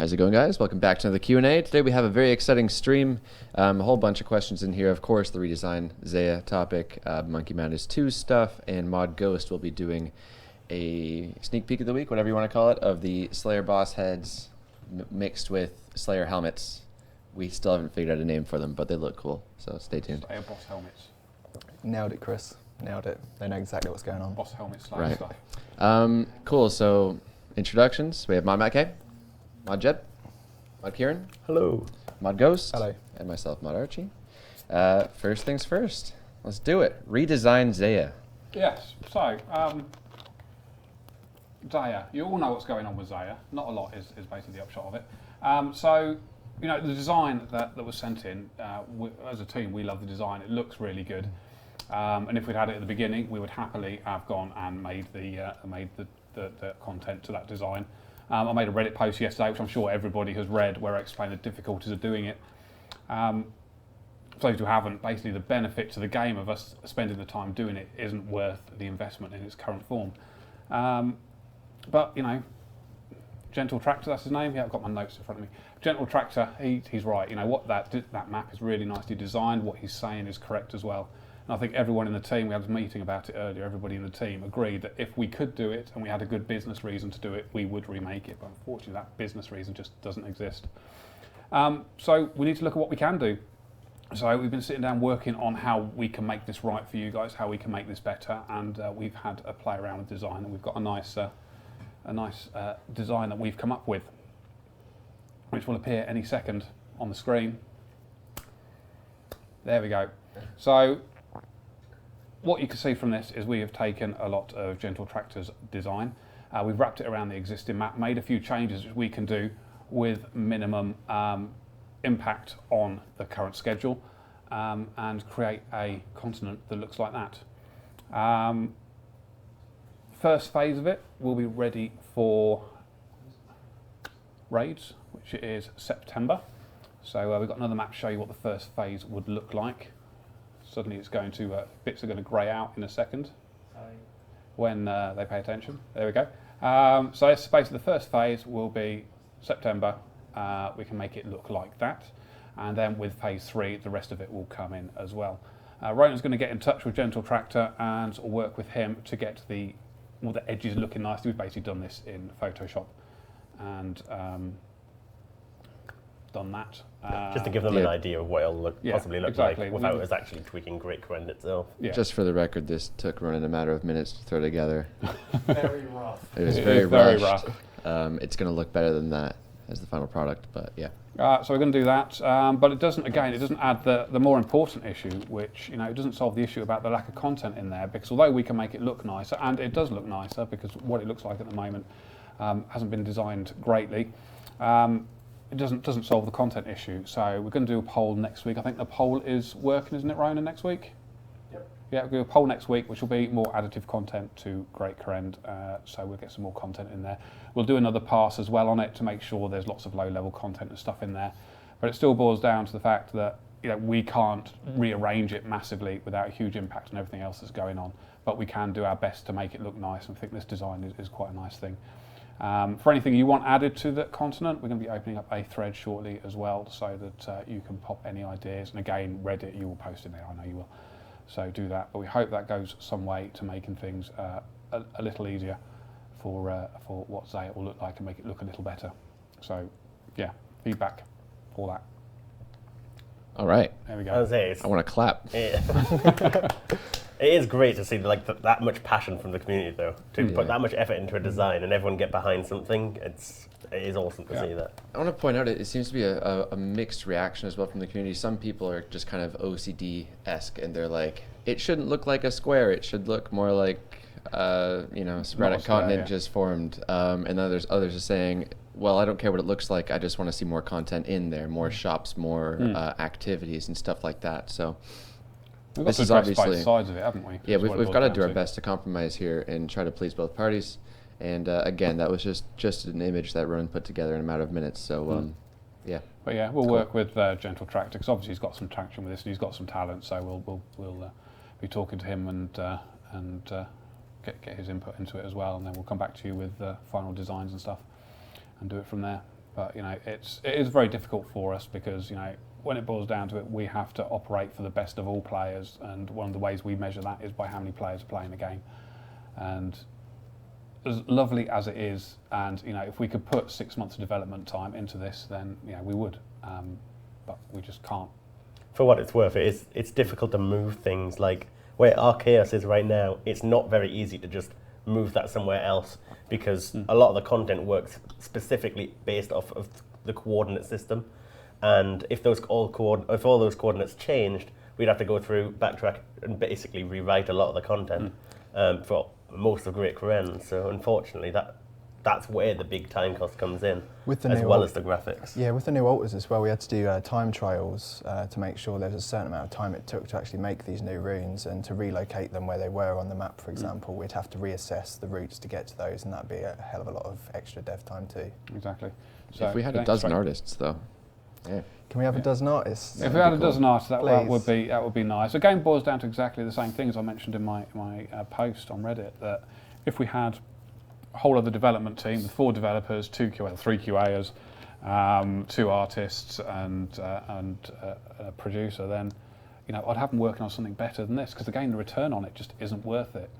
How's it going, guys? Welcome back to another Q&A. Today we have a very exciting stream. A whole bunch of questions in here. Of course, the redesign Zeah topic, Monkey Madness 2 stuff, and Mod Ghost will be doing a sneak peek of the week, whatever you want to call it, of the Slayer boss heads mixed with Slayer helmets. We still haven't figured out a name for them, but they look cool, so stay tuned. Slayer boss helmets. Nailed it, Chris. Nailed it. They know exactly what's going on. Boss helmet Slayer stuff. Cool, so introductions. We have Mod Matt K, Mod Jed, Mod Kieran. Hello. Mod Ghost. Hello. And myself, Mod Archie. First things first. Let's do it. Redesign Zeah. Yes, so, Zeah. You all know what's going on with Zeah. Not a lot is basically the upshot of it. So, you know, the design that was sent in, as a team, we love the design. It looks really good. And if we'd had it at the beginning, we would happily have gone and made the content to that design. I made a Reddit post yesterday, which I'm sure everybody has read, where I explain the difficulties of doing it. For those who haven't, basically the benefit to the game of us spending the time doing it isn't worth the investment in its current form. But, you know, Gentle Tractor, that's his name? Yeah, I've got my notes in front of me. Gentle Tractor, he's right. You know, what that map is really nicely designed. What he's saying is correct as well. And I think everyone in the team, we had a meeting about it earlier, everybody in the team agreed that if we could do it and we had a good business reason to do it, we would remake it. But unfortunately, that business reason just doesn't exist. So we need to look at what we can do. So we've been sitting down working on how we can make this right for you guys, how we can make this better. And we've had a play around with design, and we've got a nice design that we've come up with, which will appear any second on the screen. There we go. So what you can see from this is we have taken a lot of Gentle Tractor's design. We've wrapped it around the existing map, made a few changes which we can do with minimum impact on the current schedule, and create a continent that looks like that. First phase of it will be ready for raids, which is September. So we've got another map to show you what the first phase would look like. Suddenly it's going to, bits are going to grey out in a second. Sorry. When they pay attention. There we go. So it's basically the first phase will be September. We can make it look like that. And then with phase 3, the rest of it will come in as well. Ronan's going to get in touch with Gentle Tractor and work with him to get all the edges looking nice. We've basically done this in Photoshop and done that. Just to give them an idea of what it'll possibly look like without us actually tweaking Great Command itself. Yeah. Just for the record, this took Ronan a matter of minutes to throw together. Very rough. It was very rushed. It's going to look better than that as the final product, but yeah. So we're going to do that, but it doesn't add the more important issue, which, you know, it doesn't solve the issue about the lack of content in there, because although we can make it look nicer, and it does look nicer, because what it looks like at the moment hasn't been designed greatly, it doesn't solve the content issue. So we're going to do a poll next week. I think the poll is working, isn't it, Ronan, next week? Yep. Yeah, we'll do a poll next week, which will be more additive content to Great Command, so we'll get some more content in there. We'll do another pass as well on it to make sure there's lots of low-level content and stuff in there. But it still boils down to the fact that, you know, we can't rearrange it massively without a huge impact on everything else that's going on. But we can do our best to make it look nice, and I think this design is quite a nice thing. For anything you want added to the continent, we're going to be opening up a thread shortly as well, so that you can pop any ideas. And again, Reddit, you will post in there, I know you will. So do that. But we hope that goes some way to making things a little easier for what Zeah will look like and make it look a little better. So yeah, feedback for that. All right. There we go. I want to clap. It is great to see that much passion from the community, though, to put that much effort into a design and everyone get behind something. It is awesome to see that. I want to point out it seems to be a mixed reaction as well from the community. Some people are just kind of OCD-esque, and they're like, it shouldn't look like a square. It should look more like you know, a sporadic continent just formed. And others are saying, well, I don't care what it looks like. I just want to see more content in there, more shops, more activities and stuff like that. So. We've got to address both sides of it, haven't we? Yeah, we've got to do our best to compromise here and try to please both parties. And again, that was just an image that Ronan put together in a matter of minutes. So, yeah. But yeah, we'll work with Gentle Tractor, because obviously he's got some traction with this and he's got some talent. So we'll be talking to him and get his input into it as well. And then we'll come back to you with final designs and stuff and do it from there. But it is very difficult for us because when it boils down to it, we have to operate for the best of all players, and one of the ways we measure that is by how many players are playing the game. And as lovely as it is, and if we could put 6 months of development time into this, then we would, but we just can't. For what it's worth, it's difficult to move things like where our chaos is right now. It's not very easy to just move that somewhere else because a lot of the content works specifically based off of the coordinate system. And if all those coordinates changed, we'd have to go through, backtrack, and basically rewrite a lot of the content for most of Great Karen. So unfortunately, that's where the big time cost comes in, as well as the graphics. Yeah, with the new altars as well, we had to do time trials to make sure there was a certain amount of time it took to actually make these new runes, and to relocate them where they were on the map, for example. We'd have to reassess the routes to get to those, and that'd be a hell of a lot of extra dev time too. Exactly. So if we had a dozen artists, though. Yeah. Can we have a dozen artists? If we had a dozen artists, that would be nice. The game boils down to exactly the same thing as I mentioned in my post on Reddit, that if we had a whole other development team with 4 developers, 3 QAs, 2 artists, and a producer, then I'd have them working on something better than this, because again, the return on it just isn't worth it.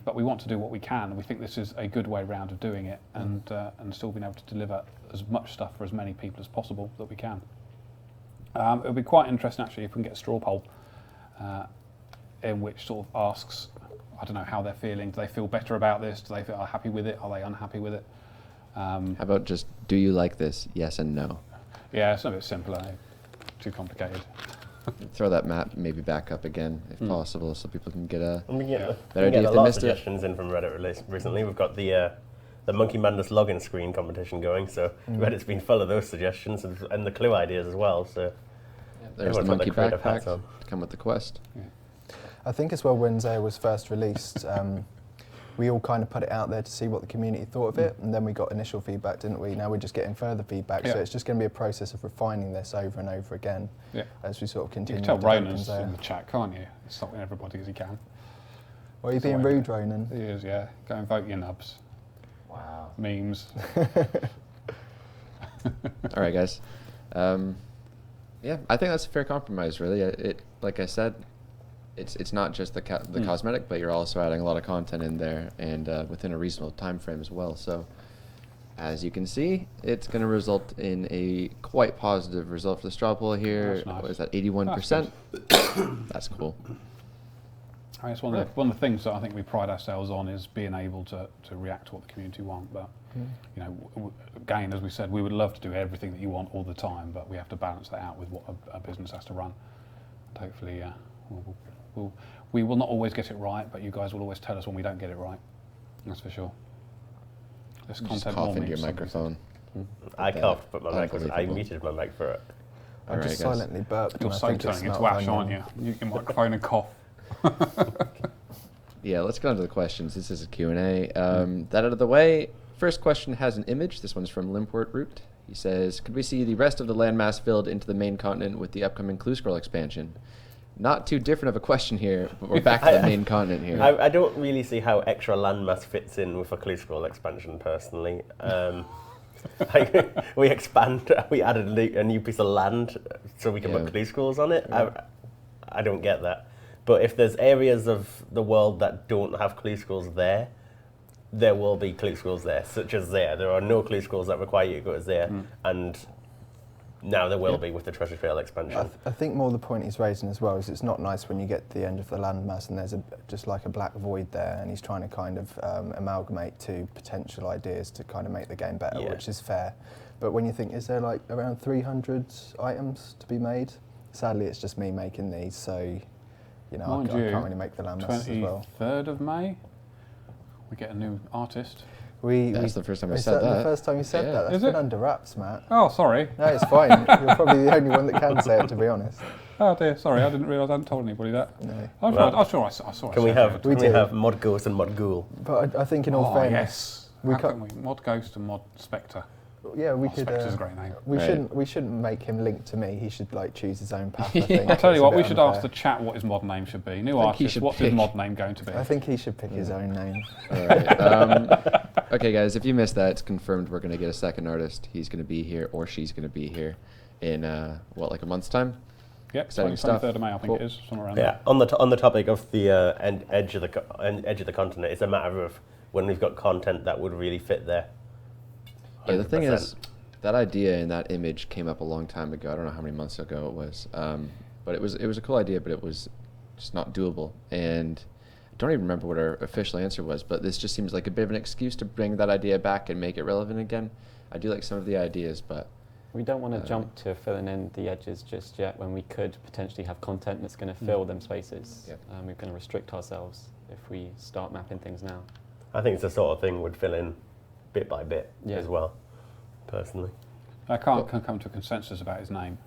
But we want to do what we can, and we think this is a good way round of doing it, and still being able to deliver as much stuff for as many people as possible that we can. It would be quite interesting actually if we can get a straw poll in which sort of asks, I don't know how they're feeling. Do they feel better about this? Do they feel happy with it? Are they unhappy with it? How about just, do you like this? Yes and no. Yeah, it's a bit simpler. Too complicated. Throw that map maybe back up again, if possible, so people can get a better idea if a they lot of missed it. suggestions in from Reddit recently. We've got the Monkey Madness login screen competition going, so Reddit's been full of those suggestions and the clue ideas as well. So there's the monkey backpack to come with the quest. Yeah. I think as well, when Zeah was first released, we all kind of put it out there to see what the community thought of it, and then we got initial feedback, didn't we? Now we're just getting further feedback, so it's just going to be a process of refining this over and over again as we sort of continue. You can tell Ronan's in the chat, can't you? He's stopping everybody as he can. Well, you're being rude, Ronan. He is, yeah. Go and vote your nubs. Wow. Memes. All right, guys. Yeah, I think that's a fair compromise, really. It, like I said, it's not just the cosmetic, but you're also adding a lot of content in there, and within a reasonable time frame as well. So, as you can see, it's going to result in a quite positive result for the straw poll here. That's nice. What is that, 81%? That's cool. I mean, it's one of the things that I think we pride ourselves on is being able to react to what the community want. But again, as we said, we would love to do everything that you want all the time, but we have to balance that out with what a business has to run. And hopefully, we will not always get it right, but you guys will always tell us when we don't get it right. That's for sure. This You just cough into your microphone. I coughed, but I muted my mic for it. I just silently burped. You're so turning into ash, aren't you? Mute your microphone and cough. Yeah, let's go into the questions. This is a Q&A. That out of the way, first question has an image. This one's from Limport Root. He says, could we see the rest of the landmass filled into the main continent with the upcoming Clue Scroll expansion? Not too different of a question here, but we're back to the main continent here. I don't really see how extra landmass fits in with a Clue Scroll expansion, personally. We added a new piece of land so we can put Clue Scrolls on it. I don't get that. But if there's areas of the world that don't have Clue Scrolls there will be Clue Scrolls there, such as Zeah. There are no Clue Scrolls that require you to go to Zeah, and now there will be with the Treasure Trail expansion. I think more the point he's raising as well is it's not nice when you get to the end of the landmass and there's just like a black void there, and he's trying to kind of amalgamate two potential ideas to kind of make the game better, which is fair. But when you think, is there like around 300 items to be made? Sadly, it's just me making these, so I can't really make the landmass as well. 23rd of May, we get a new artist. That's the first time I said that. The first time you said that. That's been under wraps, Matt. Oh, sorry. No, it's fine. You're probably the only one that can say it, to be honest. Oh dear, sorry, I didn't realise I hadn't told anybody that. No. I'm sure I saw it. Can we have Mod Ghost and Mod Ghoul? But I think in all fairness... Yes. How can we? Mod Ghost and Mod Specter. Yeah, we could. Specter's a great name. We shouldn't make him link to me. He should like choose his own path. I think. I'll tell you It's a what, bit we should unfair. ask the chat what his mod name should be. New I think he artist, should what's his pick- mod name going to be? I think he should pick his own name. All right. Okay, guys, if you missed that, it's confirmed we're going to get a second artist. He's going to be here, or she's going to be here in, like a month's time? Yep, Exciting stuff. 23rd of May, I think Cool. it is, somewhere around Yeah, there. on the topic of the edge of the continent, it's a matter of when we've got content that would really fit there. Yeah, the thing 100%. is, that idea and that image came up a long time ago. I don't know how many months ago it was. But it was a cool idea, but it was just not doable. And I don't even remember what our official answer was, but this just seems like a bit of an excuse to bring that idea back and make it relevant again. I do like some of the ideas, but We don't want to jump to filling in the edges just yet when we could potentially have content that's going to fill them spaces. Yep. We're going to restrict ourselves if we start mapping things now. I think it's the sort of thing would fill in bit by bit Yeah. as well, personally. I can't come to a consensus about his name.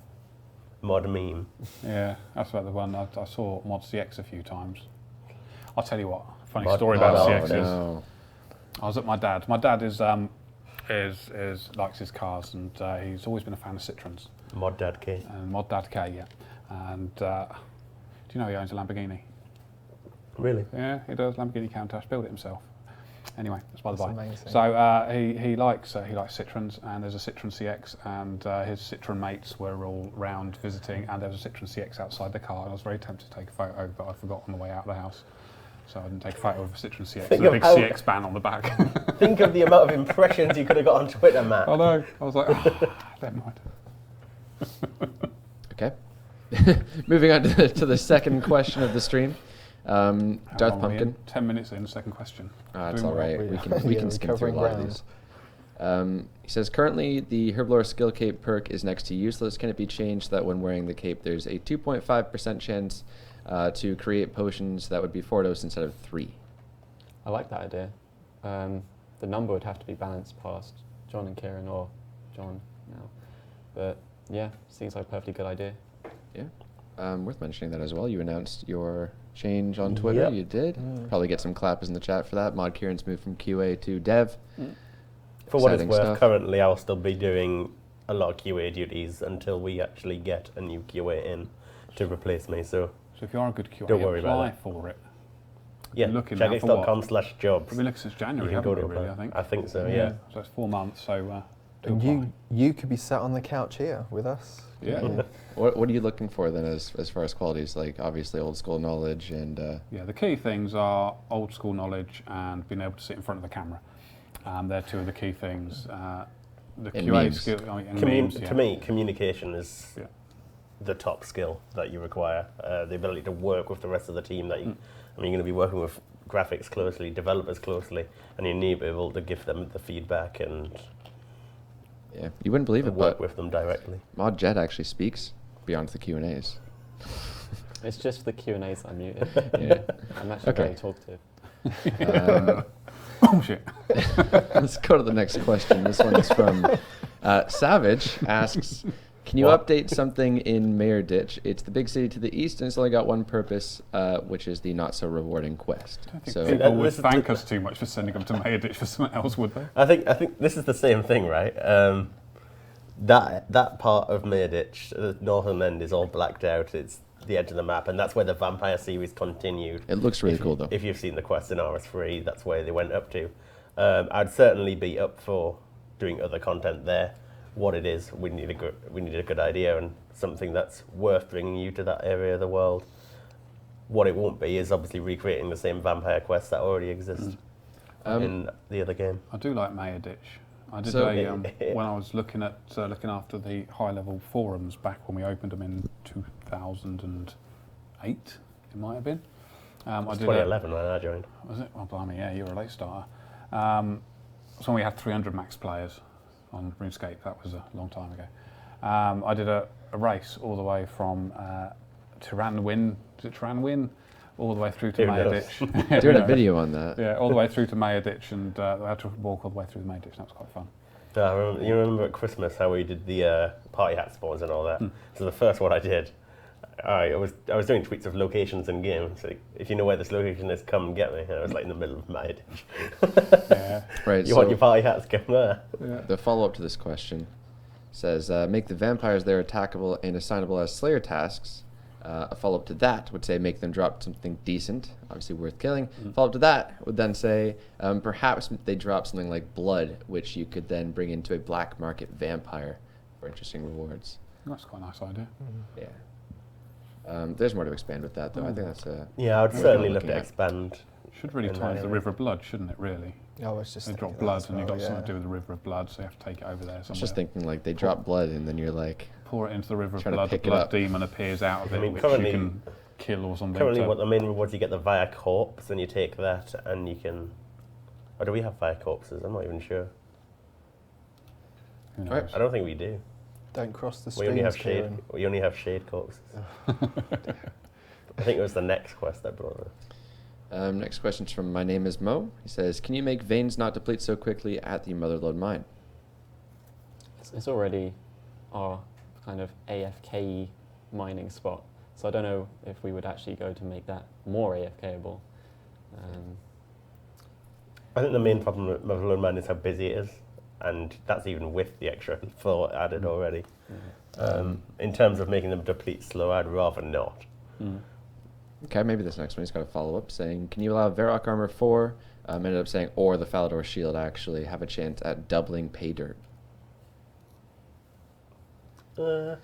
Mod meme. Yeah, that's about the one. I saw Mod CX a few times. I'll tell you what, funny Mod- story about Mod- CX oh, is, no. I was at my dad's. My dad is likes his cars, and he's always been a fan of Citroens. Mod Dad K. And Mod Dad K, yeah. And do you know he owns a Lamborghini? Really? Yeah, he does. Lamborghini Countach, built it himself. Anyway, that's by the That's by. amazing. So he likes Citroens, and there's a Citroen CX, and his Citroen mates were all round visiting, and there was a Citroen CX outside the car, and I was very tempted to take a photo, but I forgot on the way out of the house. So I didn't take a photo of a Citroen CX Think with a of big how- CX ban on the back. Think of the amount of impressions you could have got on Twitter, Matt. I know. I was like, never mind. Okay. Moving on to the second question of the stream. How Darth long are we Pumpkin. in? 10 minutes in, second question. It's Doing all well. right. We can Yeah, skim through a covering lot of ground. these. He says, currently the Herblore skill cape perk is next to useless. Can it be changed so that when wearing the cape there's a 2.5% chance to create potions that would be 4 dose instead of 3? I like that idea. The number would have to be balanced past John and Kieran, or John now. But yeah, seems like a perfectly good idea. Yeah. Worth mentioning that as well. You announced your change on Twitter. Yep. You did. Probably get some clappers in the chat for that. Mod Kieran's moved from QA to dev. For what it's Exciting worth, stuff. currently I'll still be doing a lot of QA duties until we actually get a new QA in to replace me. So So if you are a good QA, Don't worry about apply that. for it. yeah, Looking now for what? shagix.com/jobs. We've been looking since January, You can haven't go we, to really, apply. I think? I think so, yeah. So it's 4 months, so do And apply. you could be sat on the couch here with us. Yeah. What are you looking for then as far as qualities? Like obviously old school knowledge and Yeah, the key things are old school knowledge and being able to sit in front of the camera. They're two of the key things. The And QA memes. skill, and memes, yeah. To me, communication is Yeah. the top skill that you require. The ability to work with the rest of the team. That you, I mean, you're going to be working with graphics closely, developers closely, and you need to be able to give them the feedback and yeah, you wouldn't believe it, work but with them directly. Mod Jet actually speaks beyond the Q&As. It's just the Q&As I muted. Yeah. I'm actually Okay. very talkative. Oh shit. Let's go to the next question. This one is from Savage. Asks, can you What? update something in Mayor Ditch? It's the big city to the east, and it's only got one purpose, which is the not so rewarding quest. I think So people would this is thank the- us too much for sending them to Mayerditch for something else, would they? I think this is the same thing, right? That part of Meerditch, the northern end, is all blacked out. It's the edge of the map, and that's where the vampire series continued. it looks really If- cool though. If you've seen the quest in RS3, that's where they went up to. I'd certainly be up for doing other content there. What it is, we need a good idea and something that's worth bringing you to that area of the world. What it won't be is obviously recreating the same vampire quests that already exist in the other game. I do like Mayerditch. I did So- when I was looking after the high level forums back when we opened them in 2008, it might have been. I It's did 2011 when I joined. Was it? Oh, blimey, yeah, you were a late starter. So when we had 300 max players on RuneScape, that was a long time ago. I did a race all the way from Tiranwin, all the way through to Who knows? Mayerditch. Doing a video on that. Yeah, all the way through to Mayerditch, and I had to walk all the way through the Mayerditch. That was quite fun. You remember at Christmas how we did the party hat spawns and all that? So the first one I did I was doing tweets of locations in game. So if you know where this location is, come and get me. And I was like in the middle of my ditch. Yeah. Right. You want your party hats? Come there. Yeah. The follow-up to this question says, make the vampires there attackable and assignable as Slayer tasks. A follow-up to that would say make them drop something decent, obviously worth killing. Follow-up to that would then say perhaps they drop something like blood, which you could then bring into a black market vampire for interesting rewards. That's quite a nice idea. Yeah. There's more to expand with that, though. I think that's a... Yeah, I would What certainly you're love to looking at. expand. Should really In tie that into the area. River of Blood, shouldn't it, really? I was just They drop thinking that blood as and you've well, got something to do with the River of Blood, so you have to take it over there I was somewhere. just thinking, like, they drop blood, and then you're like... Pour it into the River of Trying to Blood, the pick it blood up. demon appears out of I it, mean, which currently- you can kill or something. Currently, to- what the main rewards, you get the Via Corpse, and you take that, and you can... Or do we have Via Corpses? I'm not even sure. who knows? Right. I don't think we do. Don't cross the We only have streams, shade. Kieran. We only have shade corpses. I think it was the next quest I brought up. Next question's from My Name is Mo. He says, can you make veins not deplete so quickly at the Motherlode mine? It's already our kind of AFK mining spot, so I don't know if we would actually go to make that more AFKable. I think the main problem with Motherlode Mine is how busy it is, and that's even with the extra floor added already. In terms of making them deplete slow, I'd rather not. Okay, maybe this next one he's got a follow-up saying, can you allow Varrock Armor 4, ended up saying, or the Falador Shield actually, have a chance at doubling pay dirt? I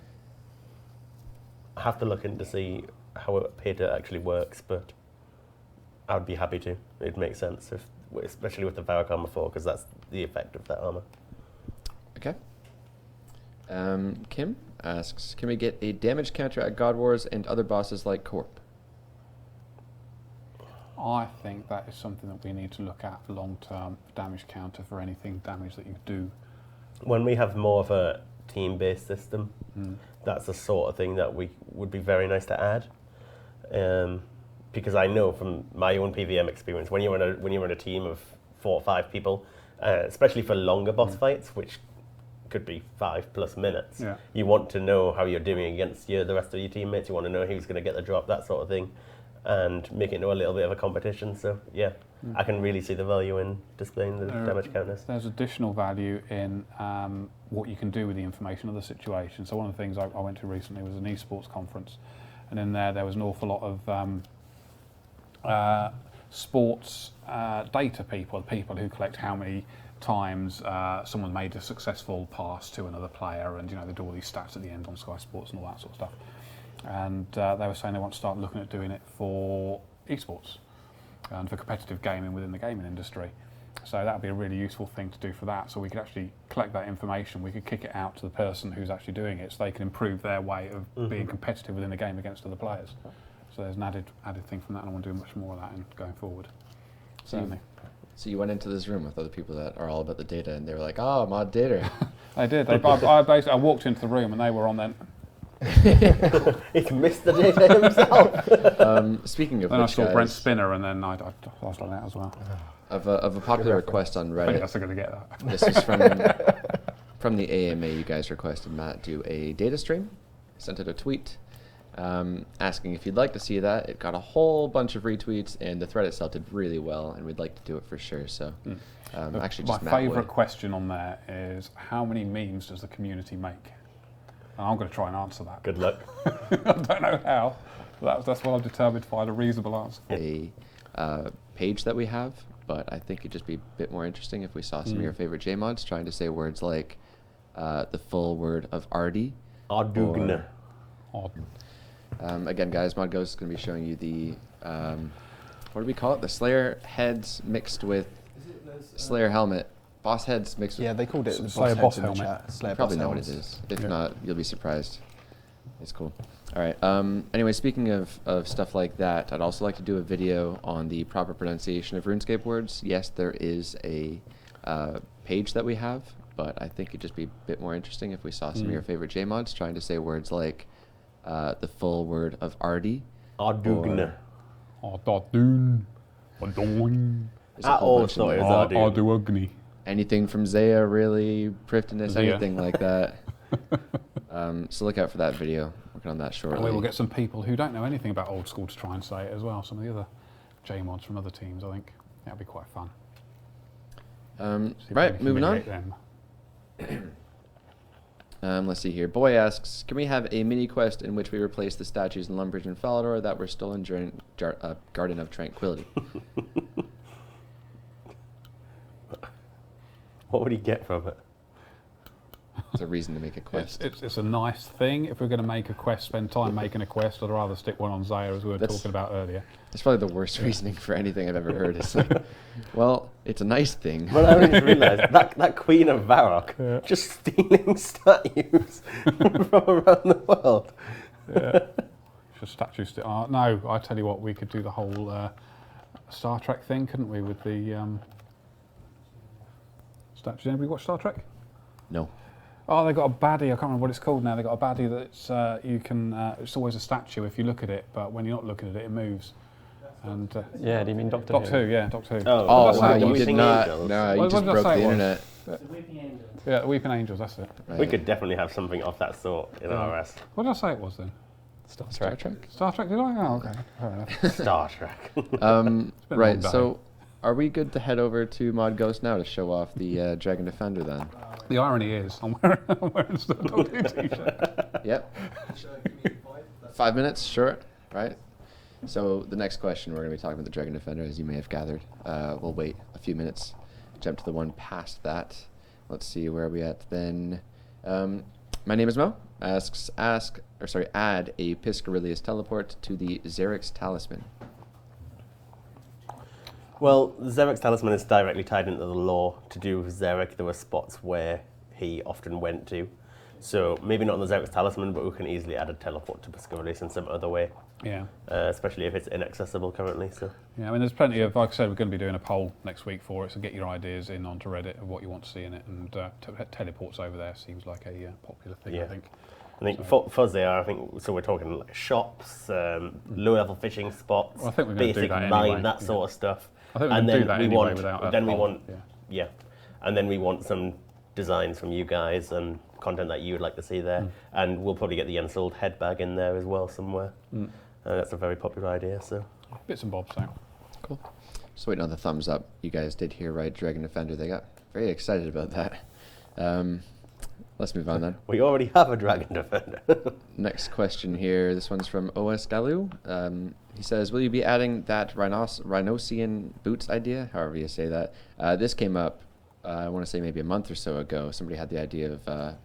have to look in to see how pay dirt actually works, but I would be happy to. It'd make sense, especially with the Varrock Armor 4, because that's the effect of that armor. Okay. Kim asks, can we get a damage counter at God Wars and other bosses like Corp? I think that is something that we need to look at long-term, damage counter for anything damage that you do. When we have more of a team-based system, that's the sort of thing that would be very nice to add. Because I know from my own PVM experience, when you're in a team of 4 or 5 people, especially for longer boss fights, which could be 5+ minutes, Yeah. you want to know how you're doing against the rest of your teammates. You want to know who's going to get the drop, that sort of thing, and make it into a little bit of a competition. So yeah, I can really see the value in displaying the damage counters. There's additional value in what you can do with the information of the situation. So one of the things I went to recently was an esports conference, and in there was an awful lot of sports data people who collect how many times someone made a successful pass to another player, and they do all these stats at the end on Sky Sports and all that sort of stuff. And they were saying they want to start looking at doing it for esports and for competitive gaming within the gaming industry. So that would be a really useful thing to do for that. So we could actually collect that information, we could kick it out to the person who's actually doing it, so they can improve their way of being competitive within the game against other players. So there's an added thing from that, and I want to do much more of that going forward. Certainly. So you went into this room with other people that are all about the data, and they were like, oh, mod data. They did. I walked into the room and they were on then. He missed the data himself. Speaking of Then I which, saw guys, Brent Spinner, and then I was like that as well. of a popular request on I think Reddit, that's going to get that. this is from the AMA, you guys requested Matt do a data stream. Sent it a tweet asking if you'd like to see that. It got a whole bunch of retweets, and the thread itself did really well, and we'd like to do it for sure. So actually My just Matt favourite would. question on there is, how many memes does the community make? And I'm going to try and answer that. Good luck. I don't know how, but that's what I've determined to find a reasonable answer. A page that we have, but I think it'd just be a bit more interesting if we saw some of your favorite JMods trying to say words like the full word of Ardy. Ardugna. Again, guys, Mod Ghost is going to be showing you the, what do we call it? The Slayer heads mixed with Slayer helmet. Boss heads mixed with... Yeah, they called it the Slayer boss boss heads in the helmet. chat. Slayer You probably boss know what it helmets. is. If Yeah. not, you'll be surprised. It's cool. All right. Anyway, speaking of stuff like that, I'd also like to do a video on the proper pronunciation of RuneScape words. Yes, there is a page that we have, but I think it'd just be a bit more interesting if we saw some of your favorite JMods trying to say words like the full word of Ardy. Ardugna. Ardun. Ardun. There's a I whole always bunch in thought it there. was Ardun. Ardugni. Anything from Zeah, really, Priftinus, Zeah. anything like that. So look out for that video. Working on that shortly. And we will get some people who don't know anything about Old School to try and say it as well. Some of the other JMods from other teams, I think. That'll be quite fun. See if we Right, can moving on. humiliate them. Let's see here. Boy asks, can we have a mini quest in which we replace the statues in Lumbridge and Falador that were stolen during Garden of Tranquility? What would he get from it? It's a reason to make a quest. It's a nice thing. If we're going to make a quest, spend time making a quest, I'd rather stick one on Zeah, as we were talking about earlier. That's probably the worst reasoning for anything I've ever heard. It's like, well, it's a nice thing. Well, I didn't realise that Queen of Varrock just stealing statues from around the world. Yeah. Just statues. No, I tell you what, we could do the whole Star Trek thing, couldn't we, with the statues? Anybody watch Star Trek? No. Oh, they got a baddie. I can't remember what it's called now. They got a baddie that's you can. It's always a statue if you look at it, but when you're not looking at it, it moves. And Yeah, do you mean Doctor Doctor Who? Who, yeah, Doctor Who. Oh, That's wow, like you what did we- not. Angels. No, you What just did I broke say the it was? internet. Yeah, the Weeping Angels. That's it. Right. We could definitely have something of that sort in RS. What did I say it was then? Star Star Trek. Trek? Star Trek? Did I? Oh, okay. Fair enough. Star Trek. been a long Right, day. so are we good to head over to Mod Ghost now to show off the Dragon Defender then? The irony is, I'm wearing the Doctor Who t-shirt. Yep. 5 minutes, sure. Right. So the next question, we're going to be talking about the Dragon Defender, as you may have gathered. We'll wait a few minutes, jump to the one past that. Let's see, where are we at then? My name is Mo. Asks, add a Piscarilius teleport to the Xerix Talisman. Well, Xeric's Talisman is directly tied into the lore to do with Xeric. There were spots where he often went to. So maybe not on the Xeric's Talisman, but we can easily add a teleport to Piscarilius in some other way, Yeah. especially if it's inaccessible currently. So Yeah, I mean, there's plenty of, like I said, we're going to be doing a poll next week for it, so get your ideas in onto Reddit of what you want to see in it, and teleports over there seems like a popular thing, I Yeah. think. I think for Zeah, I think, so we're talking like shops, low-level fishing spots, Well, I think we're gonna do basic that mine, anyway, that yeah. sort of stuff. I think we're And going to do then that we anyway want- without a then we poll, want- yeah. Yeah, and then we want some designs from you guys and content that you would like to see there, and we'll probably get the unsold head bag in there as well somewhere. That's a very popular idea. So Bits and bobs, so. Cool. Just waiting on the thumbs up. You guys did hear right, Dragon Defender. They got very excited about that. Let's move on then. we already have a Dragon Defender. Next question here. This one's from OS Galu. He says, will you be adding that Rhinosian boots idea? However you say that. This came up, I want to say maybe a month or so ago. Somebody had the idea of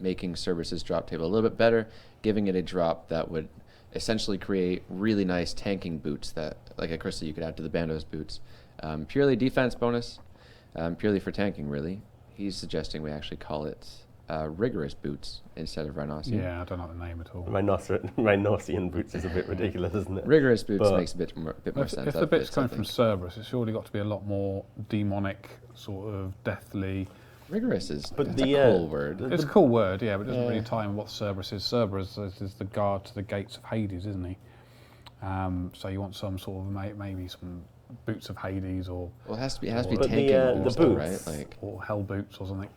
making Cerberus's drop table a little bit better, giving it a drop that would essentially create really nice tanking boots that, like a crystal you could add to the Bando's boots. Purely defense bonus, purely for tanking really. He's suggesting we actually call it rigorous boots instead of Rhinosian. Yeah, I don't know the name at all. Rhinosian boots is a bit ridiculous, isn't it? Rigorous boots But- makes a bit more sense. If the That bit's fits, I coming from think. Cerberus, it's surely got to be a lot more demonic, sort of deathly. Rigorous is But that's the, a cool word. It's a cool word, yeah, but it doesn't really Yeah. tie in what Cerberus is. Cerberus is the guard to the gates of Hades, isn't he? So you want some sort of maybe some boots of Hades or Well, it has to be But tanking the boots, though, right? boots- Like, hell boots or something.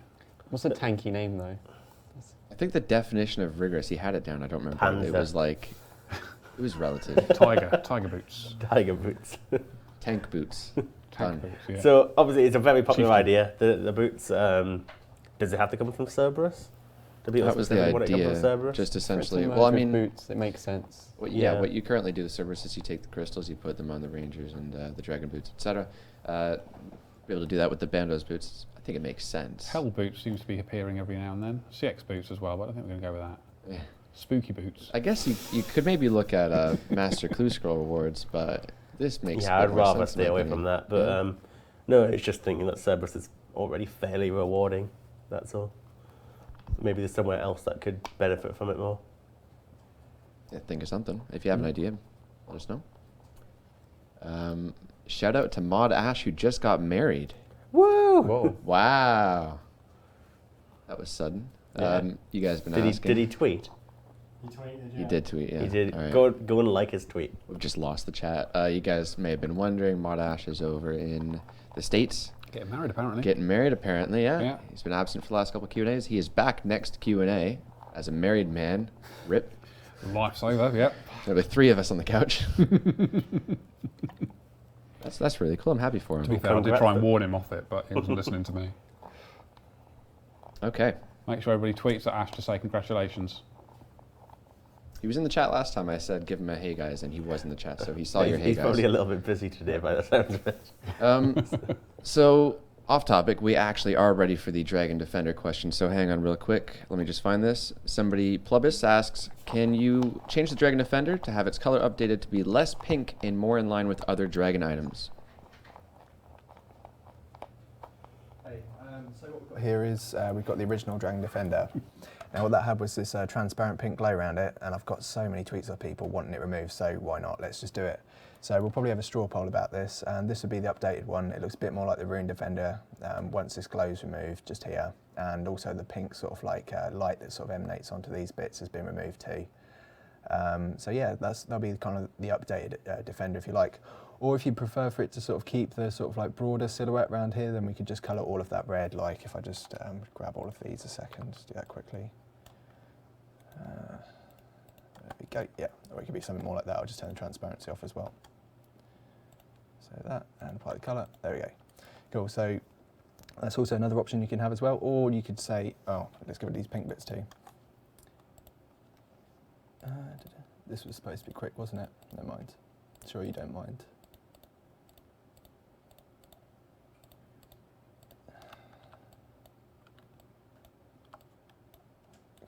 What's a tanky name though? I think the definition of rigorous, he had it down. I don't remember. It Panzer. was like, it was relative. Tiger boots. Tiger boots. Tank boots. Tank Done. boots, yeah. So obviously it's a very popular Chieftain. idea. The boots. Does it have to come from Cerberus? To be That was the specific, would it come idea. from Cerberus? Just For it to essentially. merge Well, I with mean, boots. It makes sense. yeah, Yeah. what you currently do with Cerberus is you take the crystals, you put them on the Rangers and the Dragon boots, etc. Be able to do that with the Bando's boots. I think it makes sense. Hell boots seems to be appearing every now and then. CX boots as well, but I don't think we're going to go with that. Yeah. Spooky boots. I guess you could maybe look at Master Clue Scroll rewards, but this makes Yeah, a I'd bit more rather sense in stay my away opinion. from that. But Yeah. no, it's just thinking that Cerberus is already fairly rewarding. That's all. Maybe there's somewhere else that could benefit from it more. Yeah, think of something. If you have an idea, let us know. Shout out to Maud Ash, who just got married. Woo! Whoa. Wow. That was sudden. Yeah. You guys been Did he asking. tweet? He did tweet, yeah. He did. All right. Go and like his tweet. We've just lost the chat. You guys may have been wondering, Maud Ash is over in the States. Getting married, apparently. Getting married, apparently, yeah. Yeah. He's been absent for the last couple of Q&As. He is back next Q&A. as a married man, rip. Life's over, yep. There'll be 3 of us on the couch. That's really cool. I'm happy for him. To be fair, I did try and warn him off it, but he wasn't listening to me. Okay. Make sure everybody tweets at Ash to say congratulations. He was in the chat last time. I said give him a hey guys, and he was in the chat, so he saw your hey He's guys. probably a little bit busy today by the sound of it. So, off topic, we actually are ready for the Dragon Defender question, so hang on real quick. Let me just find this. Somebody, Plubis, asks, can you change the Dragon Defender to have its color updated to be less pink and more in line with other Dragon items? Hey, so what we've got here is we've got the original Dragon Defender. Now what that had was this transparent pink glow around it, and I've got so many tweets of people wanting it removed, so why not? Let's just do it. So we'll probably have a straw poll about this, and this would be the updated one. It looks a bit more like the Rune Defender once this glow's removed, just here, and also the pink sort of like light that sort of emanates onto these bits has been removed too. So yeah, that'll be kind of the updated Defender if you like. Or if you prefer for it to sort of keep the sort of like broader silhouette around here, then we could just colour all of that red, like if I just grab all of these a second, just do that quickly. There we go, yeah, or it could be something more like that. I'll just turn the transparency off as well. So that, and apply the colour, there we go. Cool, so that's also another option you can have as well, or you could say, oh, let's go with these pink bits too. This was supposed to be quick, wasn't it? Never mind. Sure you don't mind.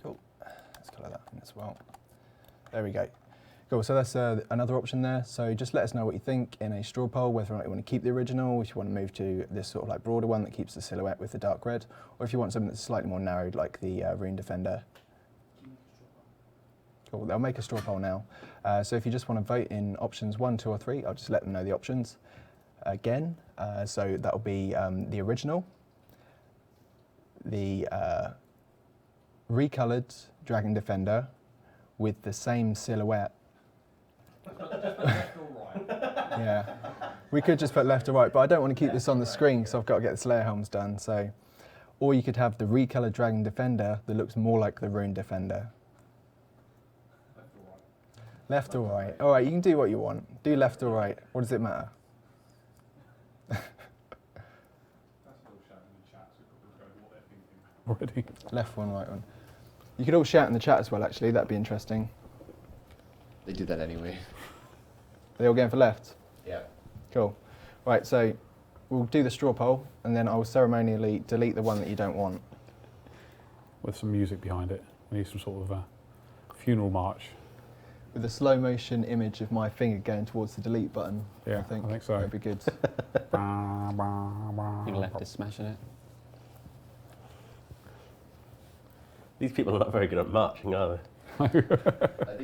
Cool, let's colour that in as well. There we go. Cool, so that's another option there. So just let us know what you think in a straw poll, whether or not you want to keep the original, if you want to move to this sort of like broader one that keeps the silhouette with the dark red, or if you want something that's slightly more narrowed like the Rune Defender. Cool, they'll make a straw poll now. So if you just want to vote in options 1, 2 or 3, I'll just let them know the options again. So that'll be the original, the recoloured Dragon Defender with the same silhouette. Yeah, we could just put left or right, but I don't want to keep this on the screen because I've got to get the Slayer helms done. So, or you could have the recoloured Dragon Defender that looks more like the Rune Defender. Left or right? All right, you can do what you want. Do left or right. What does it matter? Already. Left one, right one. You could all shout in the chat as well, actually. That'd be interesting. They do that anyway. They all going for left? Yeah. Cool. Right, so we'll do the straw poll, and then I will ceremonially delete the one that you don't want. With some music behind it. We need some sort of funeral march. With a slow motion image of my finger going towards the delete button. Yeah, I think so. That'd be good. Your left is smashing it. These people are not very good at marching, are they? I think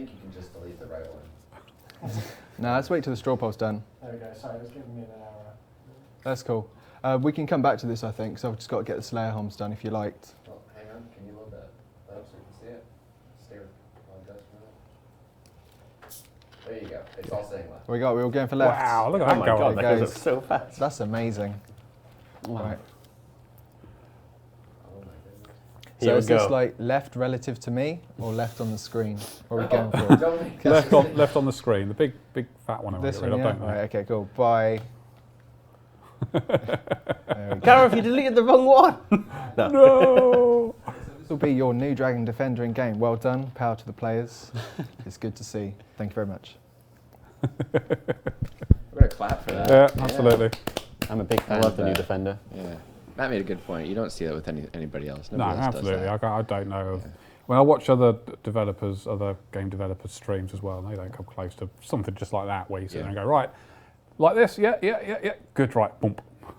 you can just delete the right one. No, let's wait till the straw poll's done. There we go. Sorry, it was giving me an error. That's cool. We can come back to this, I think, so I've just got to get the Slayer helms done if you liked. Well, hang on. Can you load that up so you can see it? Stay on desk for a minute. There you go. It's all saying left. We all going for left. Wow, look at Oh that my going. god, that Guys. goes up so fast. That's amazing. Wow. Right. Oh my goodness. So Here we is this go. like left relative to me or left on the screen? What are we going for? Don't make Left on the screen, the big fat one. I want This to get one, rid yeah? of, don't Right, okay, cool. Bye. There we go. Gareth, you deleted the wrong one! they? No! This will be your new Dragon Defender in game. Well done. Power to the players. It's good to see. Thank you very much. We're going to clap for that. Yeah, absolutely. I'm a big fan love of the new that. Defender. Yeah. Matt made a good point. You don't see that with anybody else. No, Nobody else does absolutely. that. I don't know. Of, when I watch other developers, other game developers' streams as well, they don't come close to something just like that where you sit there and go, right, like this, yeah, good, right, boom.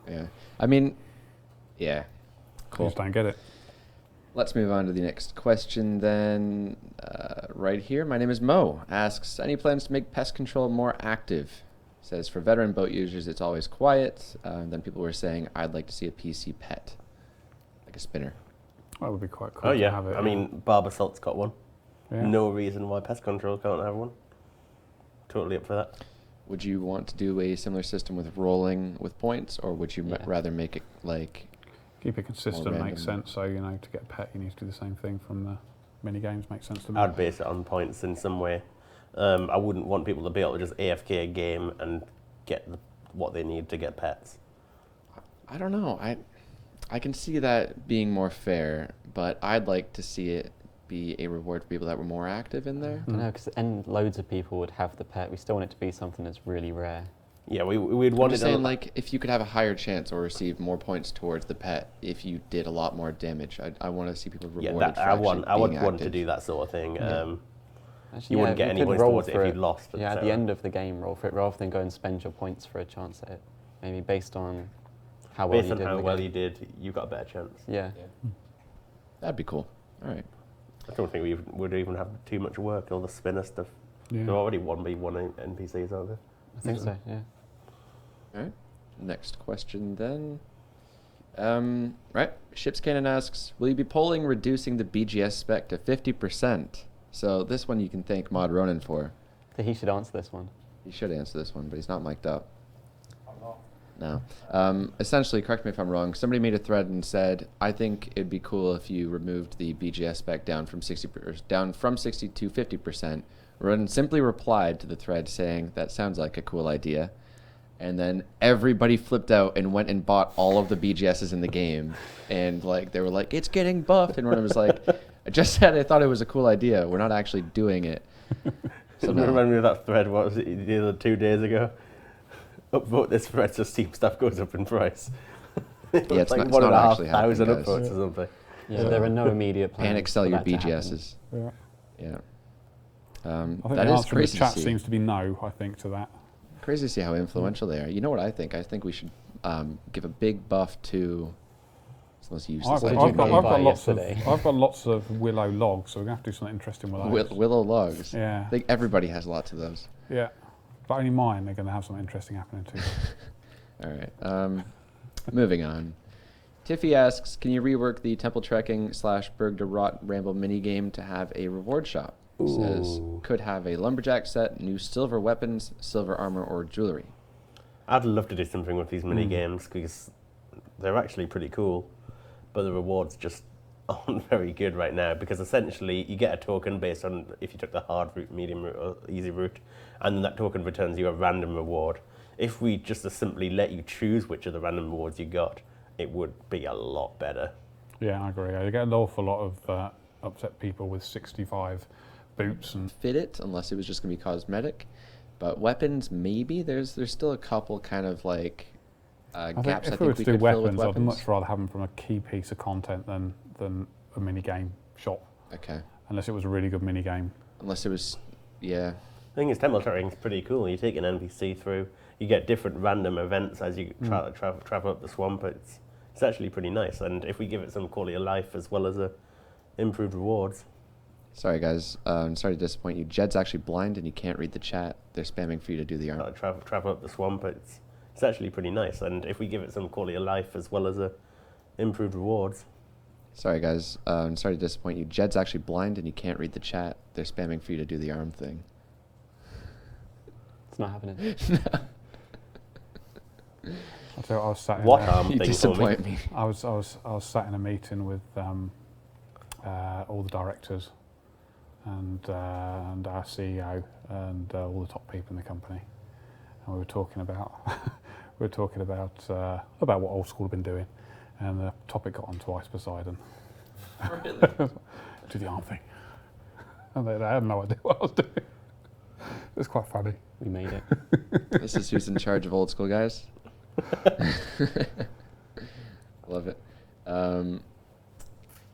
Yeah. I mean, yeah. You Cool. just don't get it. Let's move on to the next question then. Right here, my name is Mo. Asks, any plans to make pest control more active? Says, for veteran boat users, it's always quiet. Then people were saying, I'd like to see a PC pet, like a spinner. That would be quite cool Oh to yeah, have it. I mean, Barber Salt's got one. Yeah. No reason why Pest Control can't have one. Totally up for that. Would you want to do a similar system with rolling with points, or would you Yeah. rather make it like... Keep it consistent, makes random. sense. So, to get a pet, you need to do the same thing from the mini games make sense to me. I'd base it on points in some way. I wouldn't want people to be able to just AFK a game and get what they need to get pets. I don't know. I can see that being more fair, but I'd like to see it be a reward for people that were more active in there. I know, because loads of people would have the pet. We still want it to be something that's really rare. Yeah, we'd I'm want just it. saying, like, if you could have a higher chance or receive more points towards the pet if you did a lot more damage, I want to see people rewarded for I would being want to active. do that sort of thing. Actually, You wouldn't get we any could points roll towards it for if you lost. Yeah, at the end of the game, roll for it rather than go and spend your points for a chance at it. Maybe based on how well Based you on did. how in the well game. you did, you got a better chance. Yeah. That'd be cool. All right. I don't think we would even have too much work, all the spinner stuff. Yeah. There are already 1v1 NPCs, aren't there? I think so. Yeah. All right. Next question then. Right. Ships Cannon asks, will you be polling reducing the BGS spec to 50%? So this one you can thank Mod Ronan for. So he should answer this one. He should answer this one, but he's not mic'd up. I'm not. No. Essentially, correct me if I'm wrong, somebody made a thread and said, I think it'd be cool if you removed the BGS spec down from 60 to 50%. Ronan simply replied to the thread saying, that sounds like a cool idea. And then everybody flipped out and went and bought all of the BGSs in the game. And like they were like, it's getting buffed. And Ronan was like, I just said I thought it was a cool idea. We're not actually doing it. So no. Remember me of that thread, what was it, the other 2 days ago? Upvote this thread so Steam stuff goes up in price. Yeah, it's like not actually 1,500 happening, guys. upvotes or something. Yeah, there are no immediate plans. Panic sell for your that to happen. BGSs. Yeah. Yeah. I think That the is answer in the crazy to chat see. seems to be no, I think, to that. Crazy to see how influential they are. You know what I think? I think we should give a big buff to. Let's use this. I've IGN got buy lots of yesterday. I've got lots of willow logs, so we're gonna have to do something interesting with those. Willow logs. Yeah. I think everybody has lots of those. Yeah, but only mine. They're gonna have something interesting happening too. All right. Moving on. Tiffy asks, can you rework the Temple Trekking / Berg de Rot Ramble minigame to have a reward shop? Says, Ooh. could have a lumberjack set, new silver weapons, silver armor, or jewelry. I'd love to do something with these mini games because they're actually pretty cool, but the rewards just aren't very good right now because essentially you get a token based on if you took the hard route, medium route, or easy route, and then that token returns you a random reward. If we just simply let you choose which of the random rewards you got, it would be a lot better. Yeah, I agree. You get an awful lot of upset people with 65 boots and Fit it unless it was just going to be cosmetic. But weapons, maybe. There's still a couple kind of like gaps I if we were think to we do could fill with weapons, I'd weapons. much rather have them from a key piece of content than a mini game shop, Okay. unless it was a really good mini game. Unless it was, yeah. The thing is, Temple Trekking is pretty cool. You take an NPC through, you get different random events as you travel up the swamp. It's actually pretty nice. And if we give it some quality of life as well as improved rewards. Sorry, guys. I'm sorry to disappoint you. Jed's actually blind and he can't read the chat. They're spamming for you to do the arm. Travel up the swamp. It's actually pretty nice. And if we give it some quality of life as well as improved rewards. Sorry, guys. I'm sorry to disappoint you. Jed's actually blind and he can't read the chat. They're spamming for you to do the arm thing. It's not happening. I tell you, I was sat in What a- arm You thing for me? disappoint me. I was sat in a meeting with all the directors and our CEO and all the top people in the company, and we were talking about about what Old School have been doing, and the topic got on twice Poseidon. Really? Do the arm thing, and they had no idea what I was doing. It was quite funny. We made it. This is who's in charge of Old School, guys. Love it.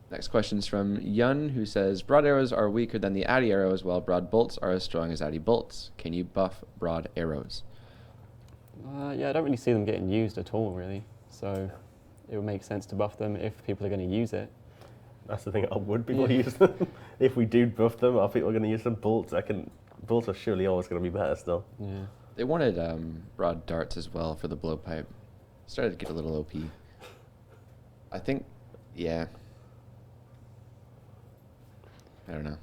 Next question's from Yun, who says, broad arrows are weaker than the Addy arrows, while broad bolts are as strong as Addy bolts. Can you buff broad arrows? Yeah, I don't really see them getting used at all, really. So it would make sense to buff them if people are going to use it. That's the thing. Would people use them? If we do buff them, are people going to use them? Bolts are surely always going to be better still. Yeah. They wanted broad darts as well for the blowpipe. Started to get a little OP. I think, yeah. I don't know.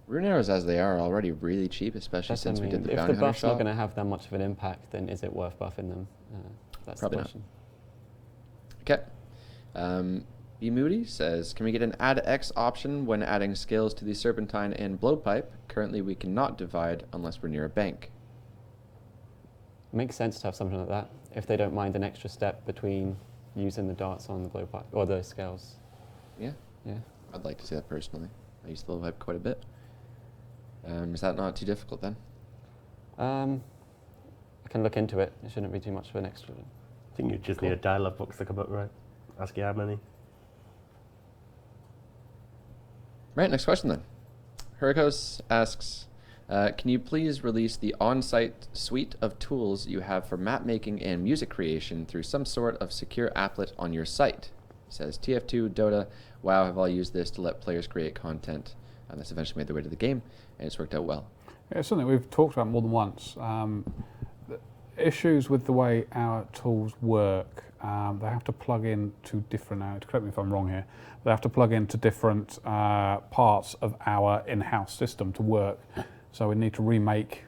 Rune arrows as they are already really cheap, especially That's what since I we mean. did the If bounty the hunter buff's not shop. going to have that much of an impact, then is it worth buffing them? That's Probably the not. question. Okay. B. Moody says, can we get an add X option when adding scales to the Serpentine and Blowpipe? Currently, we cannot divide unless we're near a bank. Makes sense to have something like that, if they don't mind an extra step between using the darts on the Blowpipe, or the scales. Yeah, Yeah. I'd like to see that personally. I use the Blowpipe quite a bit. Is that not too difficult then? I can look into it. It shouldn't be too much of an extra. I think you just need a dialogue box to come up, right? Ask you how many. Right, next question then. Hurricos asks, can you please release the on-site suite of tools you have for map making and music creation through some sort of secure applet on your site? He says, TF2, Dota, WoW have all used this to let players create content. And that's eventually made their way to the game, and it's worked out well. Yeah, it's something we've talked about more than once. The issues with the way our tools work, they have to plug in to different, correct me if I'm wrong here, they have to plug into different parts of our in-house system to work. So we need to remake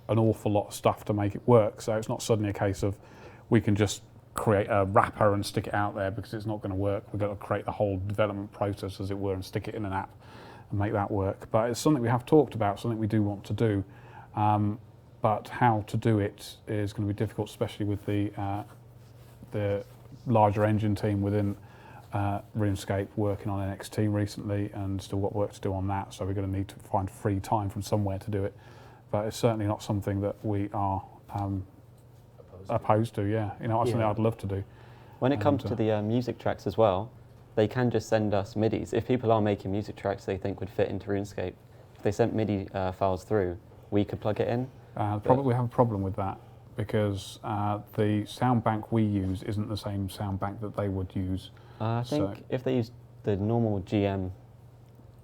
an awful lot of stuff to make it work. So it's not suddenly a case of we can just create a wrapper and stick it out there because it's not going to work. We've got to create the whole development process, as it were, and stick it in an app and make that work. But it's something we have talked about, something we do want to do. But how to do it is going to be difficult, especially with the larger engine team within RuneScape working on NXT recently, and still got work to do on that. So we're going to need to find free time from somewhere to do it. But it's certainly not something that we are opposed to. Yeah, you know, it's something I'd love to do. When it comes to the music tracks as well, they can just send us MIDIs. If people are making music tracks they think would fit into RuneScape, if they sent MIDI files through, we could plug it in. We have a problem with that because the sound bank we use isn't the same sound bank that they would use. I think if they use the normal GM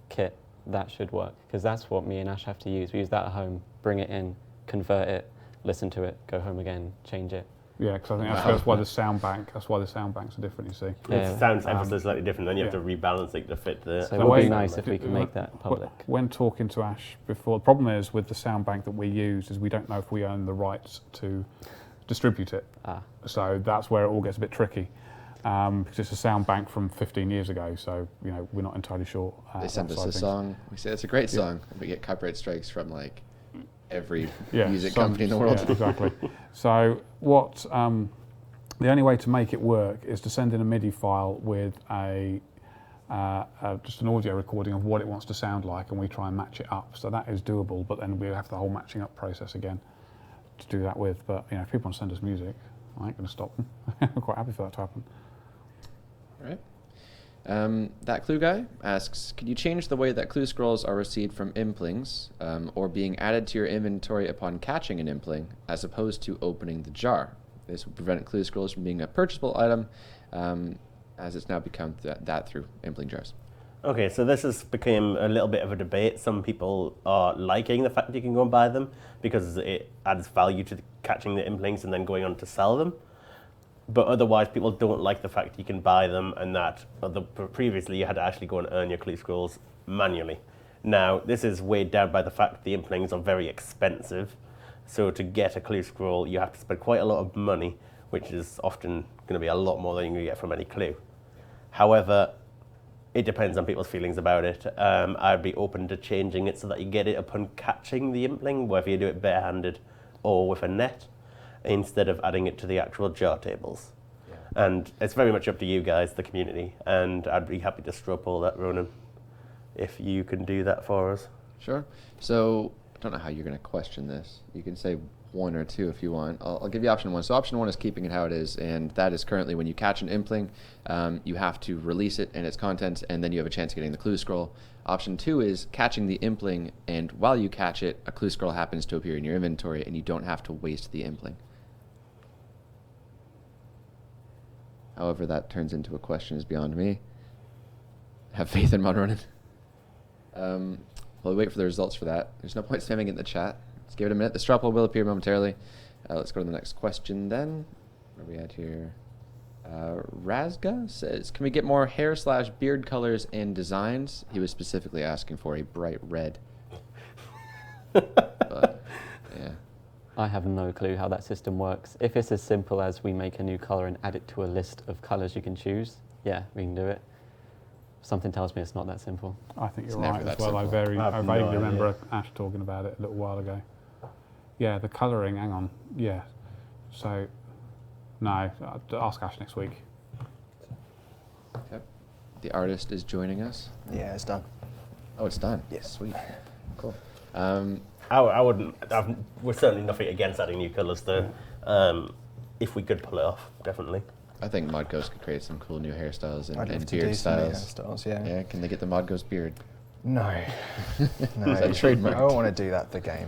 kit, that should work, because that's what me and Ash have to use. We use that at home, bring it in, convert it, listen to it, go home again, change it. Yeah, because I think that's why the sound banks are different, you see. Yeah. It sounds ever so slightly different, then you have to rebalance it to fit the... So it would be nice if we could make that public. When talking to Ash before, the problem is with the sound bank that we use is we don't know if we own the rights to distribute it. So that's where it all gets a bit tricky. Because it's a sound bank from 15 years ago, so you know we're not entirely sure. They send us a song. We say it's a great song. We get copyright strikes from like every music company in the world. Yeah, exactly. So what the only way to make it work is to send in a MIDI file with just an audio recording of what it wants to sound like, and we try and match it up. So that is doable, but then we have the whole matching up process again to do that with. But you know, if people want to send us music, I ain't going to stop them. I'm quite happy for that to happen. All right. That clue guy asks, can you change the way that clue scrolls are received from implings or being added to your inventory upon catching an impling as opposed to opening the jar? This will prevent clue scrolls from being a purchasable item as it's now become that through impling jars. Okay, so this has become a little bit of a debate. Some people are liking the fact that you can go and buy them because it adds value to catching the implings and then going on to sell them. But otherwise, people don't like the fact you can buy them and that previously you had to actually go and earn your clue scrolls manually. Now, this is weighed down by the fact that the implings are very expensive. So to get a clue scroll, you have to spend quite a lot of money, which is often going to be a lot more than you're going to get from any clue. However, it depends on people's feelings about it. I'd be open to changing it so that you get it upon catching the impling, whether you do it barehanded or with a net, instead of adding it to the actual jar tables. Yeah. And it's very much up to you guys, the community, and I'd be happy to straw poll that, Ronan, if you can do that for us. Sure. So I don't know how you're going to question this. You can say one or two if you want. I'll give you option one. So option one is keeping it how it is, and that is currently when you catch an impling, you have to release it and its contents, and then you have a chance of getting the clue scroll. Option two is catching the impling, and while you catch it, a clue scroll happens to appear in your inventory, and you don't have to waste the impling. However that turns into a question is beyond me. Have faith in Ronan. We'll wait for the results for that. There's no point spamming it in the chat. Let's give it a minute. The straw poll will appear momentarily. Let's go to the next question then. Where are we at here? Razga says, can we get more hair/beard colors and designs? He was specifically asking for a bright red. But, yeah. I have no clue how that system works. If it's as simple as we make a new colour and add it to a list of colours you can choose, yeah, we can do it. Something tells me it's not that simple. I think It's you're never right that as well. I simple. I have vaguely no idea. remember Ash talking about it a little while ago. Yeah, the colouring, hang on. Yeah. So, no, I'll ask Ash next week. Okay. The artist is joining us. Yeah, it's done. Oh, it's done. Yes. Sweet. Cool. I wouldn't. We're certainly nothing against adding new colours, though. If we could pull it off, definitely. I think Mod Ghost could create some cool new hairstyles I'd and love to beard do some new styles. hairstyles, yeah. Yeah, can they get the Mod Ghost beard? No. No. Is that trademarked? I don't want to do that for the game.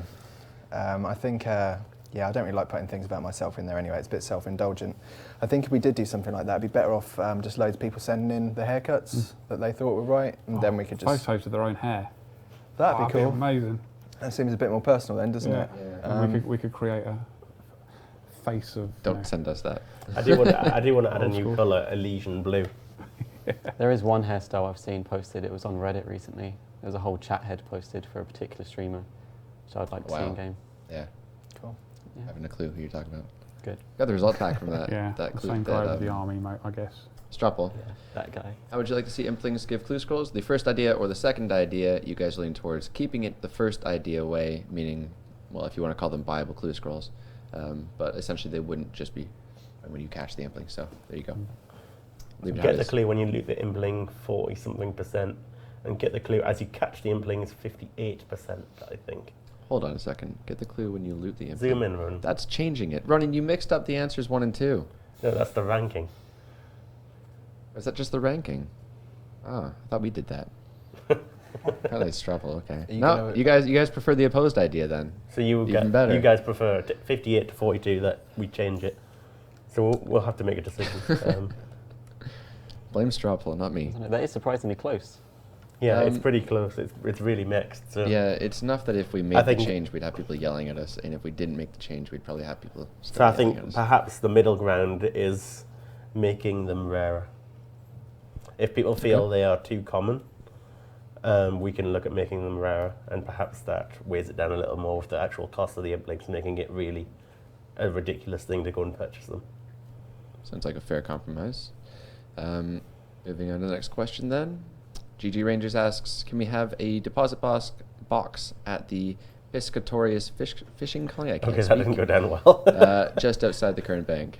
I think, yeah, I don't really like putting things about myself in there anyway. It's a bit self-indulgent. I think if we did do something like that, it'd be better off just loads of people sending in the haircuts that they thought were right, and then we could just... Photos of their own hair. That'd be cool. Amazing. That seems a bit more personal then, doesn't it? Yeah. And we could create a face of... Don't send us that. I do want to add a Old new school. colour, Elysian blue. There is one hairstyle I've seen posted. It was on Reddit recently. There was a whole chat head posted for a particular streamer, which I'd like to see Wow. in game. Yeah. Cool. Yeah. I haven't a clue who you're talking about. Good. Got the result back from that. Yeah, that clue. same guy that, with the army, I guess. Strapple. Yeah, that guy. How would you like to see Implings give clue scrolls? The first idea or the second idea? You guys lean towards keeping it the first idea way, meaning, well, if you want to call them viable clue scrolls, but essentially they wouldn't just be when you catch the Impling. So there you go. Leave it how Get it the is. clue when you loot the Impling 40-something%, and get the clue as you catch the Implings 58%, I think. Hold on a second. Get the clue when you loot the Impling. Zoom in, Ron. That's changing it. Ronan, you mixed up the answers 1 and 2. No, that's the ranking. Is that just the ranking? Ah, I thought we did that. Apparently it's Strapple, okay. Are you No, gonna- you guys prefer the opposed idea then. So you Even better. you guys prefer 58 to 42 that we change it. So we'll have to make a decision. Blame Strapple, not me. That is surprisingly close. Yeah, it's Um, pretty close. It's really mixed. So Yeah, it's enough that if we I made the think- change, we'd have people yelling at us, and if we didn't make the change, we'd probably have people So still I yelling at think us. perhaps the middle ground is making them rarer. If people feel they are too common, we can look at making them rarer, and perhaps that weighs it down a little more with the actual cost of the Implings, making it really a ridiculous thing to go and purchase them. Sounds like a fair compromise. Moving on to the next question then. GG Rangers asks, can we have a deposit box at the Piscatorius fishing colony? I can't Okay, that speak. didn't go down well. Just outside the current bank.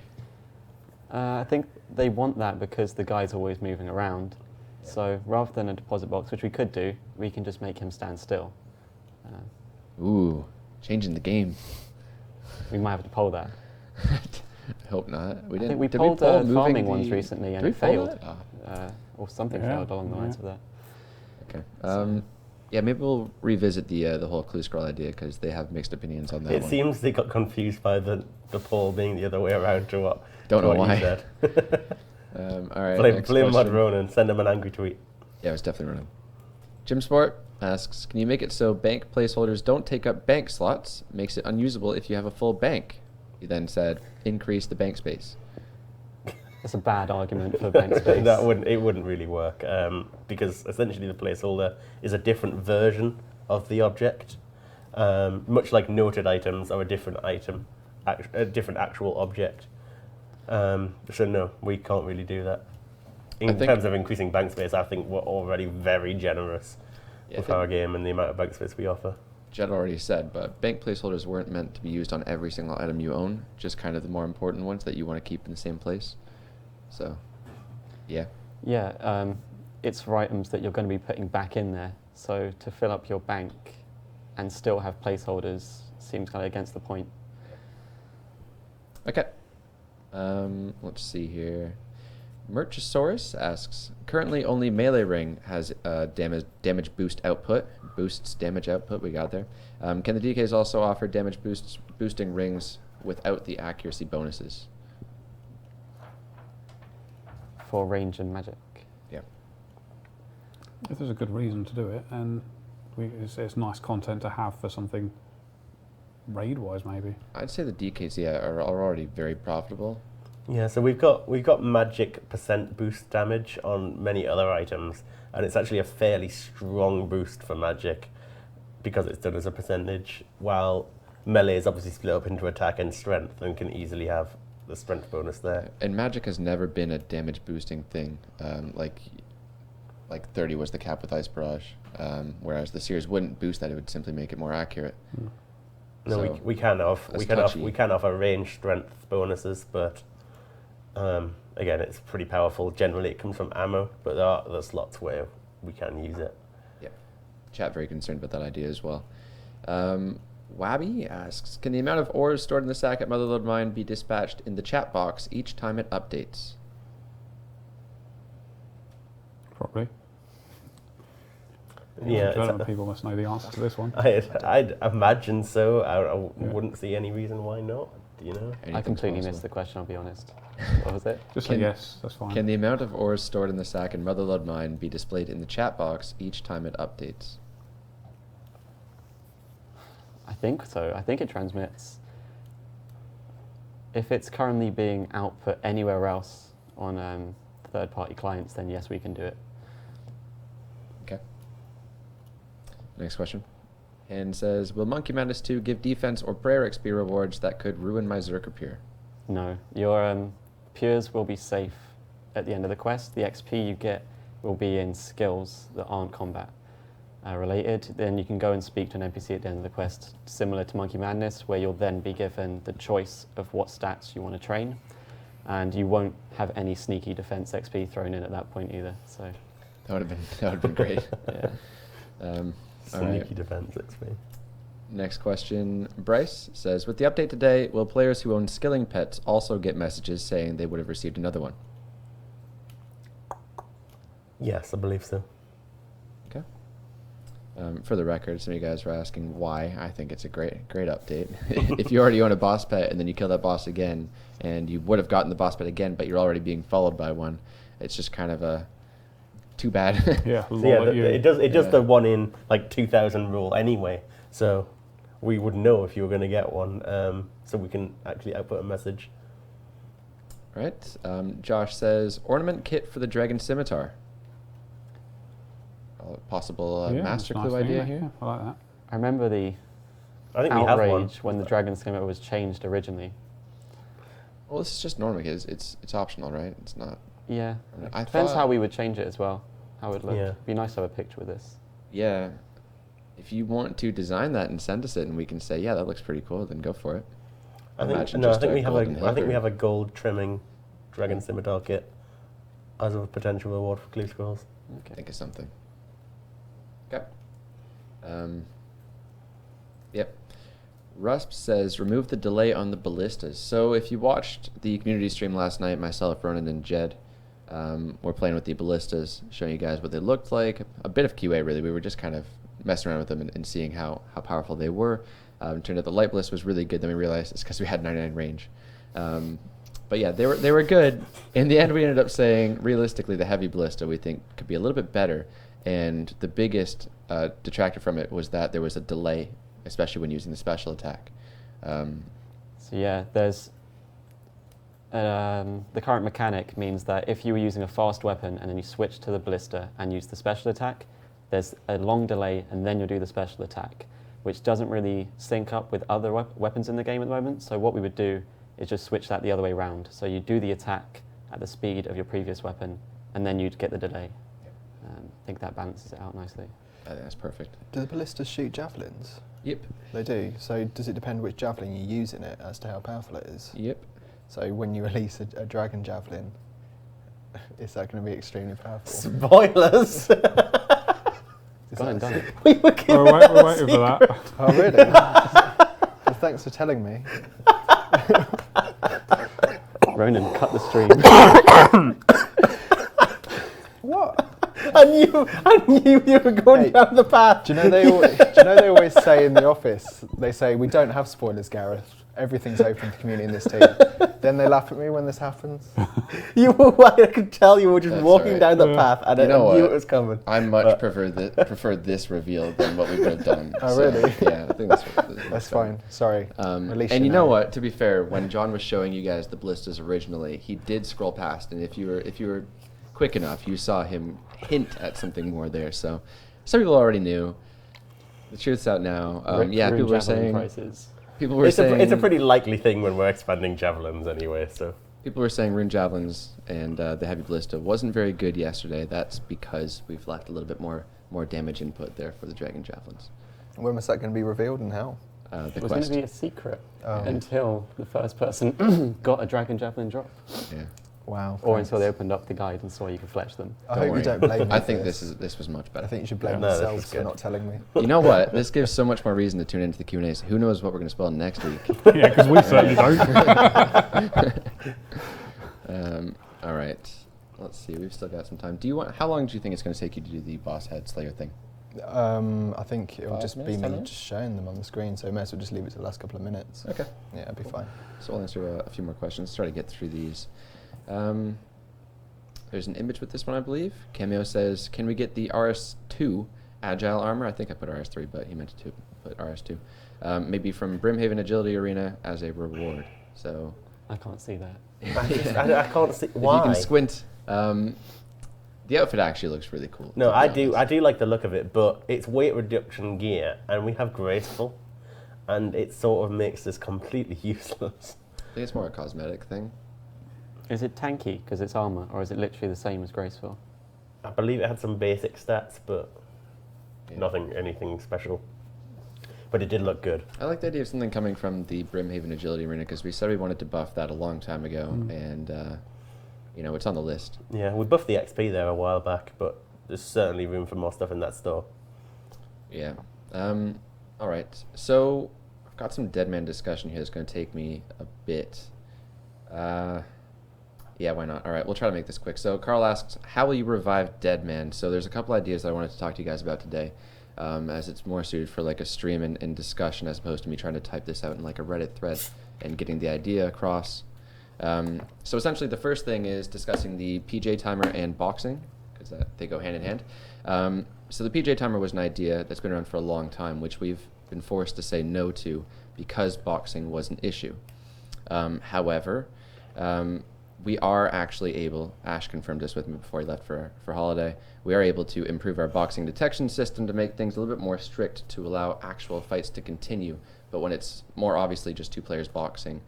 I think they want that because the guy's always moving around. So rather than a deposit box, which we could do, we can just make him stand still. Ooh, changing the game. We might have to poll that. I hope not. We I didn't. think we did polled poll moving farming the- ones recently and Did we it poll failed. that? Oh, Or something Yeah, failed along the lines yeah. of that. okay. Yeah, maybe we'll revisit the whole clue scroll idea because they have mixed opinions on that It one. seems they got confused by the poll being the other way around to what, Don't to know what why. you said. All right. blame next Mod question. Ronan, send him an angry tweet. Yeah, it was definitely running. Jim Sport asks, can you make it so bank placeholders don't take up bank slots? Makes it unusable if you have a full bank. He then said, increase the bank space. It's a bad argument for bank space. It wouldn't really work because essentially the placeholder is a different version of the object, much like noted items are a different item, a different actual object. So no, we can't really do that. In terms of increasing bank space, I think we're already very generous with our game and the amount of bank space we offer. Jed already said, but bank placeholders weren't meant to be used on every single item you own, just kind of the more important ones that you want to keep in the same place. So, yeah. Yeah, it's for items that you're going to be putting back in there. So to fill up your bank and still have placeholders seems kind of against the point. Okay. Let's see here. Merchosaurus asks, currently only melee ring has damage boost output. Boosts damage output, we got there. Can the DKs also offer damage boosting rings without the accuracy bonuses? For range and magic. Yeah. If there's a good reason to do it, and it's nice content to have for something raid-wise, maybe. I'd say the DKs, yeah, are already very profitable. Yeah, so we've got magic percent boost damage on many other items, and it's actually a fairly strong boost for magic because it's done as a percentage, while melee is obviously split up into attack and strength and can easily have the strength bonus there. And magic has never been a damage boosting thing. Like, like 30 was the cap with Ice Barrage, whereas the Sears wouldn't boost that; it would simply make it more accurate. No, So we can offer range strength bonuses, but again, it's pretty powerful. Generally, it comes from ammo, but there are slots where we can use it. Yeah, chat very concerned about that idea as well. Wabby asks, can the amount of ores stored in the sack at Motherlode Mine be dispatched in the chat box each time it updates? Probably. Yeah, Development people must know the answer to this one. I'd imagine so. I wouldn't see any reason why not. Do you know? I completely missed the question, I'll be honest. What was it? Just say yes, that's fine. Can the amount of ores stored in the sack in Motherlode Mine be displayed in the chat box each time it updates? I think so. I think it transmits. If it's currently being output anywhere else on third-party clients, then yes, we can do it. Okay. Next question. And says, will Monkey Madness 2 give defense or prayer XP rewards that could ruin my Zurcher Pure? No. Your pures will be safe at the end of the quest. The XP you get will be in skills that aren't combat related. Then you can go and speak to an NPC at the end of the quest, similar to Monkey Madness, where you'll then be given the choice of what stats you want to train. And you won't have any sneaky defense XP thrown in at that point either. So That would have been great. yeah. Sneaky defense XP. Next question. Bryce says, with the update today, will players who own skilling pets also get messages saying they would have received another one? Yes, I believe so. Okay. For the record, some of you guys were asking why. I think it's a great update. If you already own a boss pet and then you kill that boss again, and you would have gotten the boss pet again, but you're already being followed by one, it's just kind of a too bad. Yeah, So yeah, it does the 1 in like 2,000 rule anyway. So we would know if you were going to get one. So we can actually output a message. Right. Josh says, ornament kit for the Dragon Scimitar. Possible master clue idea here. I like that. I remember the I think we have one. outrage when the Dragon Scimitar was changed originally. Well, this is just normal kit. It's optional, right? It's not. Yeah. I Depends thought- how we would change it as well. How it would look. Yeah. Be nice to have a picture with this. Yeah. If you want to design that and send us it, and we can say, yeah, that looks pretty cool, then go for it. I think Imagine no. I just think a we have golden I think we hilder. have a gold trimming Dragon Scimitar kit as a potential reward for Clue Scrolls. Okay. Think of something. Okay. Yep. Rusp says, remove the delay on the ballistas. So if you watched the community stream last night, myself, Ronan, and Jed were playing with the ballistas, showing you guys what they looked like. A bit of QA, really. We were just kind of messing around with them and seeing how powerful they were. Turned out the light ballista was really good. Then we realized it's because we had 99 range. But yeah, they were good. In the end, we ended up saying, realistically, the heavy ballista we think could be a little bit better. And the biggest detractor from it was that there was a delay, especially when using the special attack. So yeah, there's the current mechanic means that if you were using a fast weapon and then you switch to the ballista and use the special attack, there's a long delay and then you'll do the special attack, which doesn't really sync up with other weapons in the game at the moment. So what we would do is just switch that the other way around. So you do the attack at the speed of your previous weapon and then you'd get the delay. I think that balances it out nicely. I think that's perfect. Do the ballistas shoot javelins? Yep. They do. So does it depend which javelin you use in it as to how powerful it is? Yep. So when you release a dragon javelin, is that going to be extremely powerful? Spoilers. Gone and done it. We were given We're waiting for that. Oh, really? Well, thanks for telling me. Ronan, cut the stream. What? I knew you were going down the path. Do you know they always say in the office, they say, we don't have spoilers, Gareth. Everything's open to community in this team. Then they laugh at me when this happens. I could tell you were just That's walking all right. down the path and You I know knew what? it was coming. I much prefer this reveal than what we would have done. Oh, really? Yeah, I think That's fine. Sorry. At least And you know what? To be fair, when John was showing you guys the ballistas originally, he did scroll past, and if you were quick enough, you saw him hint at something more there. So some people already knew. The truth's out now. Yeah, people were saying. Prices. People were It's saying a pretty likely thing when we're expanding javelins anyway. So People were saying Rune Javelins and the Heavy Ballista wasn't very good yesterday. That's because we've left a little bit more damage input there for the Dragon Javelins. When was that going to be revealed and how? The It was going quest. to be a secret Oh. until the first person got a Dragon Javelin drop. Yeah. Wow. Or until they opened up the guide and saw you could fletch them. I Don't hope worry. you don't blame me. I for think this was much better. I think you should blame No, this yourselves was for good. not telling me. You know what? This gives so much more reason to tune into the Q&As. Who knows what we're going to spell next week? Yeah, because we certainly don't. All right. Let's see. We've still got some time. How long do you think it's going to take you to do the boss head slayer thing? I think it'll 5 just minutes, be 10 me minutes? just showing them on the screen, so I may as well just leave it to the last couple of minutes. Okay. Yeah, it'll be fine. So we'll answer a few more questions. Try to get through these. There's an image with this one, I believe. Cameo says, "Can we get the RS2 agile armor?" I think I put RS3, but he meant to put RS2. Maybe from Brimhaven Agility Arena as a reward. So I can't see that. I can't see if you why. can squint, the outfit actually looks really cool. No, to I be do. honest. I do like the look of it, but it's weight reduction gear, and we have graceful, and it sort of makes this completely useless. I think it's more a cosmetic thing. Is it tanky because it's armor, or is it literally the same as Graceful? I believe it had some basic stats, but Yeah. anything special. But it did look good. I like the idea of something coming from the Brimhaven Agility Arena because we said we wanted to buff that a long time ago, and it's on the list. Yeah, we buffed the XP there a while back, but there's certainly room for more stuff in that store. Yeah. All right. So I've got some Deadman discussion here that's going to take me a bit. Yeah, why not? All right, we'll try to make this quick. So Carl asks, how will you revive Deadman? So there's a couple ideas that I wanted to talk to you guys about today, as it's more suited for like a stream and discussion as opposed to me trying to type this out in like a Reddit thread and getting the idea across. So essentially the first thing is discussing the PJ timer and boxing, because they go hand in hand. So the PJ timer was an idea that's been around for a long time, which we've been forced to say no to because boxing was an issue. However, we are actually able, Ash confirmed this with me before he left for holiday, we are able to improve our boxing detection system to make things a little bit more strict to allow actual fights to continue. But when it's more obviously just two players boxing,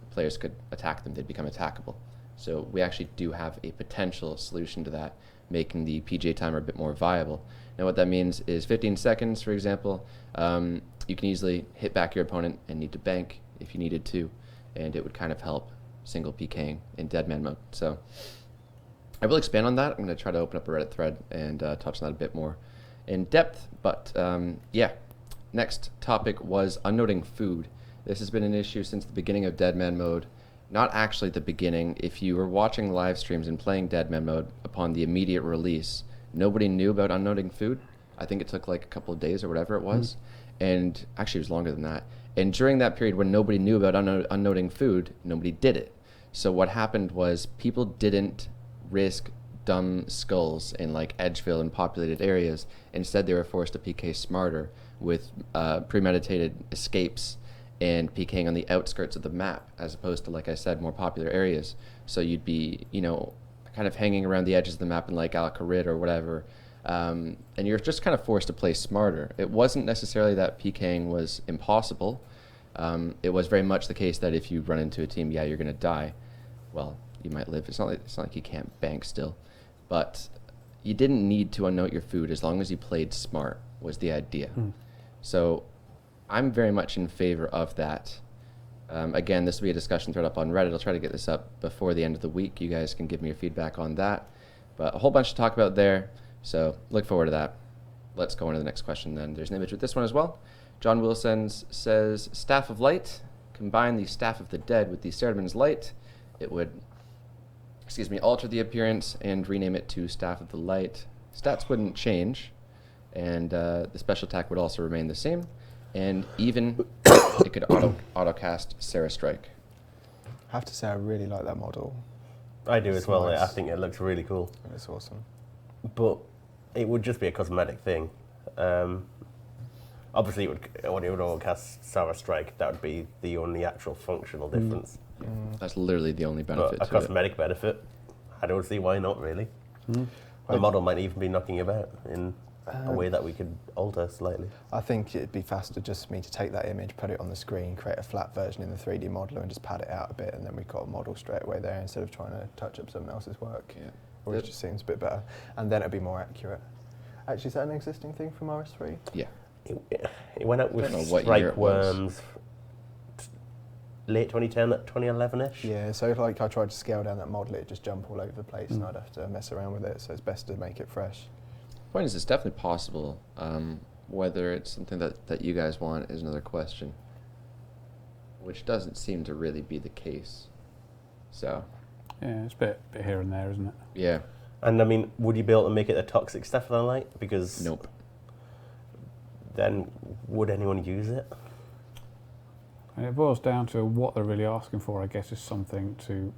players could attack them, they'd become attackable. So we actually do have a potential solution to that, making the PJ timer a bit more viable. Now what that means is 15 seconds, for example, you can easily hit back your opponent and need to bank if you needed to, and it would kind of help single PKing in Deadman mode. So I will expand on that. I'm going to try to open up a Reddit thread and touch on that a bit more in depth. But yeah, next topic was unnoting food. This has been an issue since the beginning of Deadman mode. Not actually the beginning. If you were watching live streams and playing Deadman mode upon the immediate release, nobody knew about unnoting food. I think it took like a couple of days or whatever it was. And actually it was longer than that. And during that period when nobody knew about unnoting food, nobody did it. So what happened was people didn't risk dumb skulls in like Edgefield and populated areas. Instead, they were forced to PK smarter with premeditated escapes and PKing on the outskirts of the map, as opposed to, like I said, more popular areas. So you'd be, kind of hanging around the edges of the map in like Al-Qarid or whatever, and you're just kind of forced to play smarter. It wasn't necessarily that PKing was impossible. It was very much the case that if you run into a team, yeah, you're going to die. Well, you might live. It's not like you can't bank still. But you didn't need to unnote your food as long as you played smart was the idea. So I'm very much in favor of that. Again, this will be a discussion thread up on Reddit. I'll try to get this up before the end of the week. You guys can give me your feedback on that. But a whole bunch to talk about there. So look forward to that. Let's go on to the next question then. There's an image with this one as well. John Wilson says, Staff of Light. Combine the Staff of the Dead with the Serpentine's Light. It would, alter the appearance and rename it to Staff of the Light. Stats wouldn't change, and the special attack would also remain the same, and even it could auto-cast Sarah Strike. I have to say I really like that model. I do as It's well. nice. I think it looks really cool. It's awesome. But it would just be a cosmetic thing. Obviously, when it would all cast Sarah Strike, that would be the only actual functional difference. That's literally the only benefit But a to it. cosmetic benefit, I don't see why not, really. The model might even be knocking about in a way that we could alter slightly? I think it'd be faster just for me to take that image, put it on the screen, create a flat version in the 3D modeler and just pad it out a bit, and then we've got a model straight away there instead of trying to touch up someone else's work. Yeah. Which just seems a bit better. And then it'd be more accurate. Actually, is that an existing thing from RS3? Yeah. It went out with I don't know what year it was. Strike Worms, late 2010, 2011-ish. Yeah, so like I tried to scale down that model, it'd just jump all over the place and I'd have to mess around with it, so it's best to make it fresh. Point is, it's definitely possible. Whether it's something that you guys want is another question, which doesn't seem to really be the case. So. Yeah, it's a bit here and there, isn't it? Yeah. And I mean, would you be able to make it a toxic stuff that I like? Because nope. Then would anyone use it? And it boils down to what they're really asking for, I guess, is something to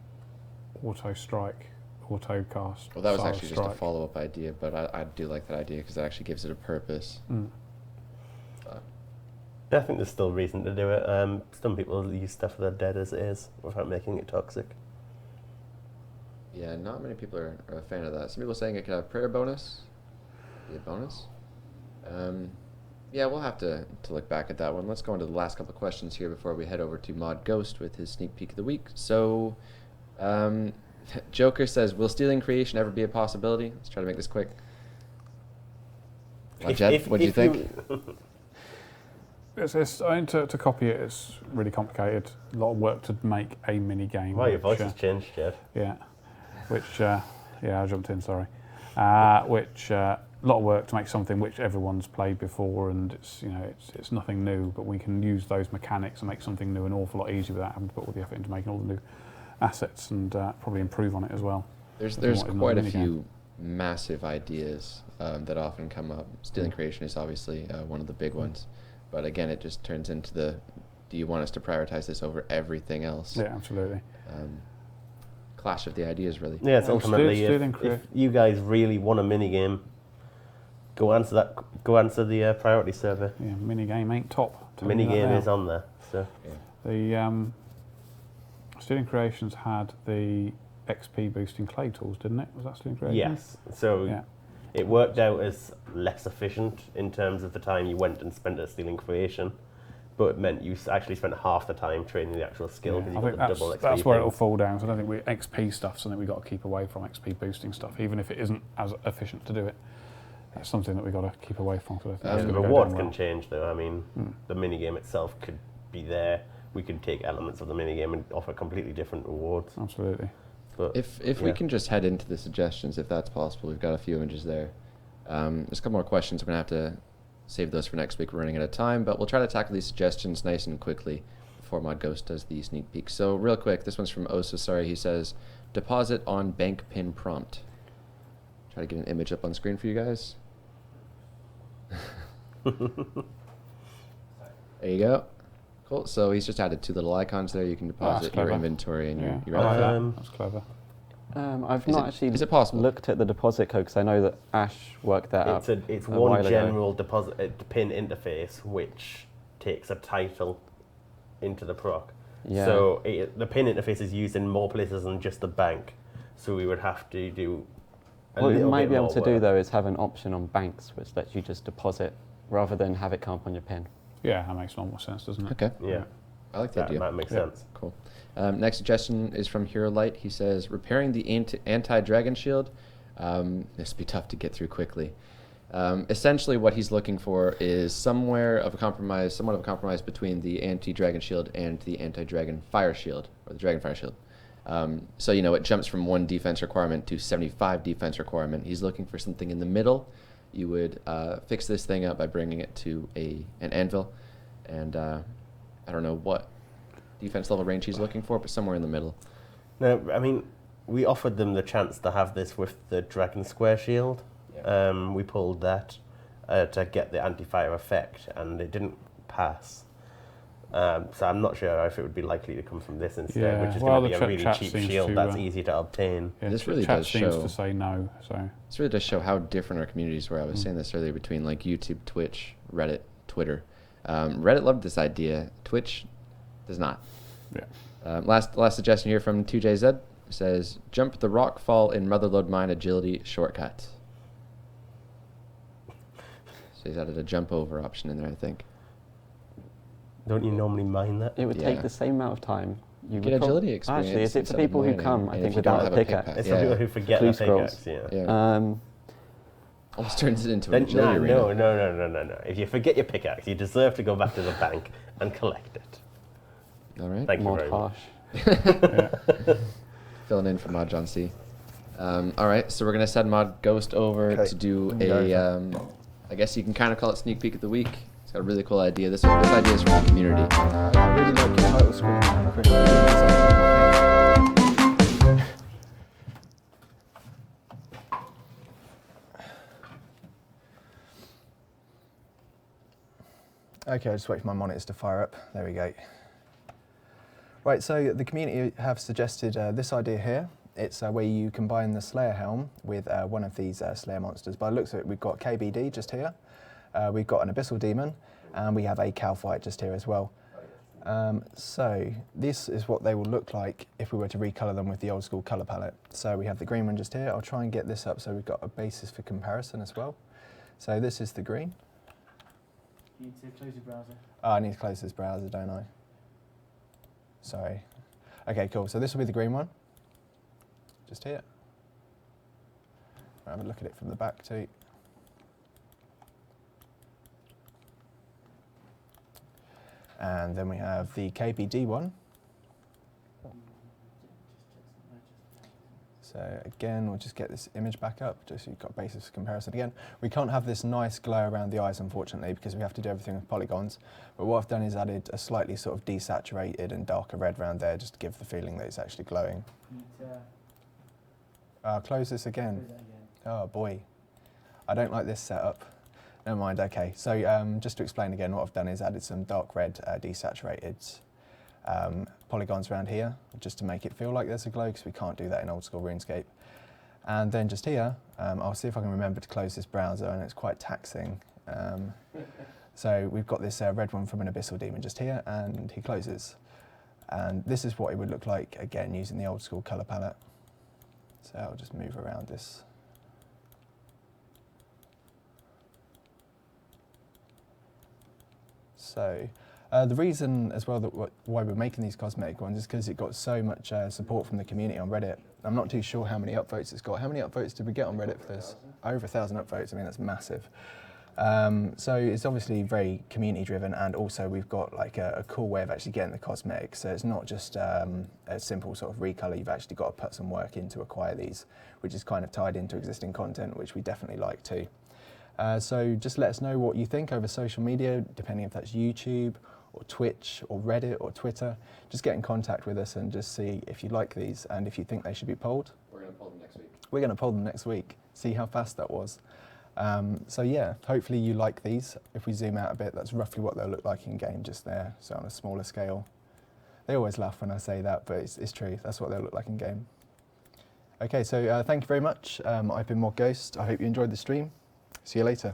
auto-strike, auto-cast. Well, that was style actually just strike. a follow-up idea, but I do like that idea because it actually gives it a purpose. I think there's still reason to do it. Some people use stuff that are dead as it is without making it toxic. Yeah, not many people are a fan of that. Some people are saying it could have prayer bonus. Be a bonus. Yeah, we'll have to look back at that one. Let's go into the last couple of questions here before we head over to Mod Ghost with his sneak peek of the week. So, Joker says, will stealing creation ever be a possibility? Let's try to make this quick. Jed, what do you think? I mean, to copy it, it's really complicated. A lot of work to make a mini game. Wow, your voice has changed, Jed. Yeah, I jumped in. Sorry. A lot of work to make something which everyone's played before, and it's nothing new. But we can use those mechanics and make something new an awful lot easier without having to put all the effort into making all the new assets and probably improve on it as well. There's quite a few massive ideas that often come up. Stealing creation is obviously one of the big ones. But again, it just turns into do you want us to prioritize this over everything else? Yeah, absolutely. Clash of the ideas, really. Yeah, it's ultimately, if you guys really want a minigame, go answer the priority survey. Yeah, minigame ain't top. Minigame is on there. So the Stealing Creations had the XP boosting clay tools, didn't it? Was that Stealing Creations? Yes. So it worked out as less efficient in terms of the time you went and spent at Stealing Creation, but it meant you actually spent half the time training the actual skill. Yeah, I think that's where it'll fall down. So I don't think XP stuff's something we've got to keep away from, XP boosting stuff, even if it isn't as efficient to do it. That's something that we've got to keep away from. So the rewards can change, though. I mean, the minigame itself could be there. We could take elements of the minigame and offer completely different rewards. Absolutely. But if we can just head into the suggestions, if that's possible, we've got a few images there. There's a couple more questions. We're going to have to save those for next week. We're running out of time, but we'll try to tackle these suggestions nice and quickly before Mod Ghost does the sneak peek. So real quick, this one's from Oso. Sorry, he says, deposit on bank pin prompt. Try to get an image up on screen for you guys. There you go. Cool. So he's just added two little icons there. You can deposit your inventory and your outfit. That's clever. I've not actually is it possible? looked at the deposit code because I know that Ash worked that up. It's one general deposit pin interface which takes a title into the proc. Yeah. So the pin interface is used in more places than just the bank. So we would have to do. What you might be able to do though is have an option on banks which lets you just deposit rather than have it come up on your pin. Yeah, that makes a lot more sense, doesn't it? Okay. Yeah. I like the idea. That makes sense. Cool. Next suggestion is from Hero Light. He says, repairing the anti-dragon shield. This would be tough to get through quickly. Essentially what he's looking for is somewhat of a compromise between the anti-dragon shield and the anti-dragon fire shield, or the dragon fire shield. So, it jumps from 1 defense requirement to 75 defense requirement. He's looking for something in the middle. You would fix this thing up by bringing it to an anvil, and I don't know what defense level range he's looking for, but somewhere in the middle. No, I mean, we offered them the chance to have this with the Dragon Square Shield. Yeah. We pulled that to get the anti-fire effect, and it didn't pass. So I'm not sure if it would be likely to come from this instead, which is going to be a really cheap shield that's easy to obtain. Yeah, this really does show. Seems to say no. So this really does show how different our communities were. I was saying this earlier between like YouTube, Twitch, Reddit, Twitter. Reddit loved this idea. Twitch does not. Yeah. Last suggestion here from 2JZ says, jump the rock fall in Motherlode Mine agility shortcut. He's added a jump over option in there, I think. Don't you normally mind that? It would Yeah. take the same amount of time. You Get would agility experience. Actually, is it for instead of people who mining, come, I and think, if you don't without have a pickaxe? It's yeah. for people who forget Clue the pickaxe, scrolls. yeah. Almost turns it into an Then, agility arena. no. If you forget your pickaxe, you deserve to go back to the bank and collect it. All right. Thank you Mod very much. harsh. Filling in for Mod John C. All right, so we're going to send Mod Ghost over Okay. to do Go a, I guess you can kind of call it sneak peek of the week. It's got a really cool idea. This idea is from the community. I really like your title screen. Chris. Okay, I'll just wait for my monitors to fire up. There we go. Right, so the community have suggested this idea here. It's where you combine the Slayer Helm with one of these Slayer monsters. By the looks of it, we've got KBD just here. We've got an Abyssal Demon, and we have a Calfight just here as well. So this is what they will look like if we were to recolor them with the old school color palette. So we have the green one just here. I'll try and get this up so we've got a basis for comparison as well. So this is the green. You need to close your browser. Oh, I need to close this browser, don't I? Sorry. Okay, cool. So this will be the green one. Just here. I'll have a look at it from the back too. And then we have the KBD one. So again, we'll just get this image back up, just so you've got a basis for comparison again. We can't have this nice glow around the eyes, unfortunately, because we have to do everything with polygons. But what I've done is added a slightly sort of desaturated and darker red around there, just to give the feeling that it's actually glowing. You need to I'll close this again. close that again. Oh boy, I don't like this setup. Never mind, okay. So just to explain again, what I've done is added some dark red desaturated polygons around here, just to make it feel like there's a glow, because we can't do that in Old School Runescape. And then just here, I'll see if I can remember to close this browser, and it's quite taxing. So we've got this red one from an Abyssal Demon just here, and he closes. And this is what it would look like, again, using the Old School colour palette. So I'll just move around this. So the reason as well that why we're making these cosmetic ones is because it got so much support from the community on Reddit. I'm not too sure how many upvotes it's got. How many upvotes did we get on Reddit for this? Over 1,000 upvotes. I mean, that's massive. So it's obviously very community driven, and also we've got like a cool way of actually getting the cosmetics. So it's not just a simple sort of recolor. You've actually got to put some work in to acquire these, which is kind of tied into existing content, which we definitely like too. So just let us know what you think over social media, depending if that's YouTube or Twitch or Reddit or Twitter. Just get in contact with us and just see if you like these and if you think they should be polled. We're going to poll them next week. We're going to poll them next week. See how fast that was. So yeah, hopefully you like these. If we zoom out a bit, that's roughly what they'll look like in game just there, so on a smaller scale. They always laugh when I say that, but it's true. That's what they'll look like in game. Okay, so thank you very much. I've been Mod Ghost. I hope you enjoyed the stream. See you later.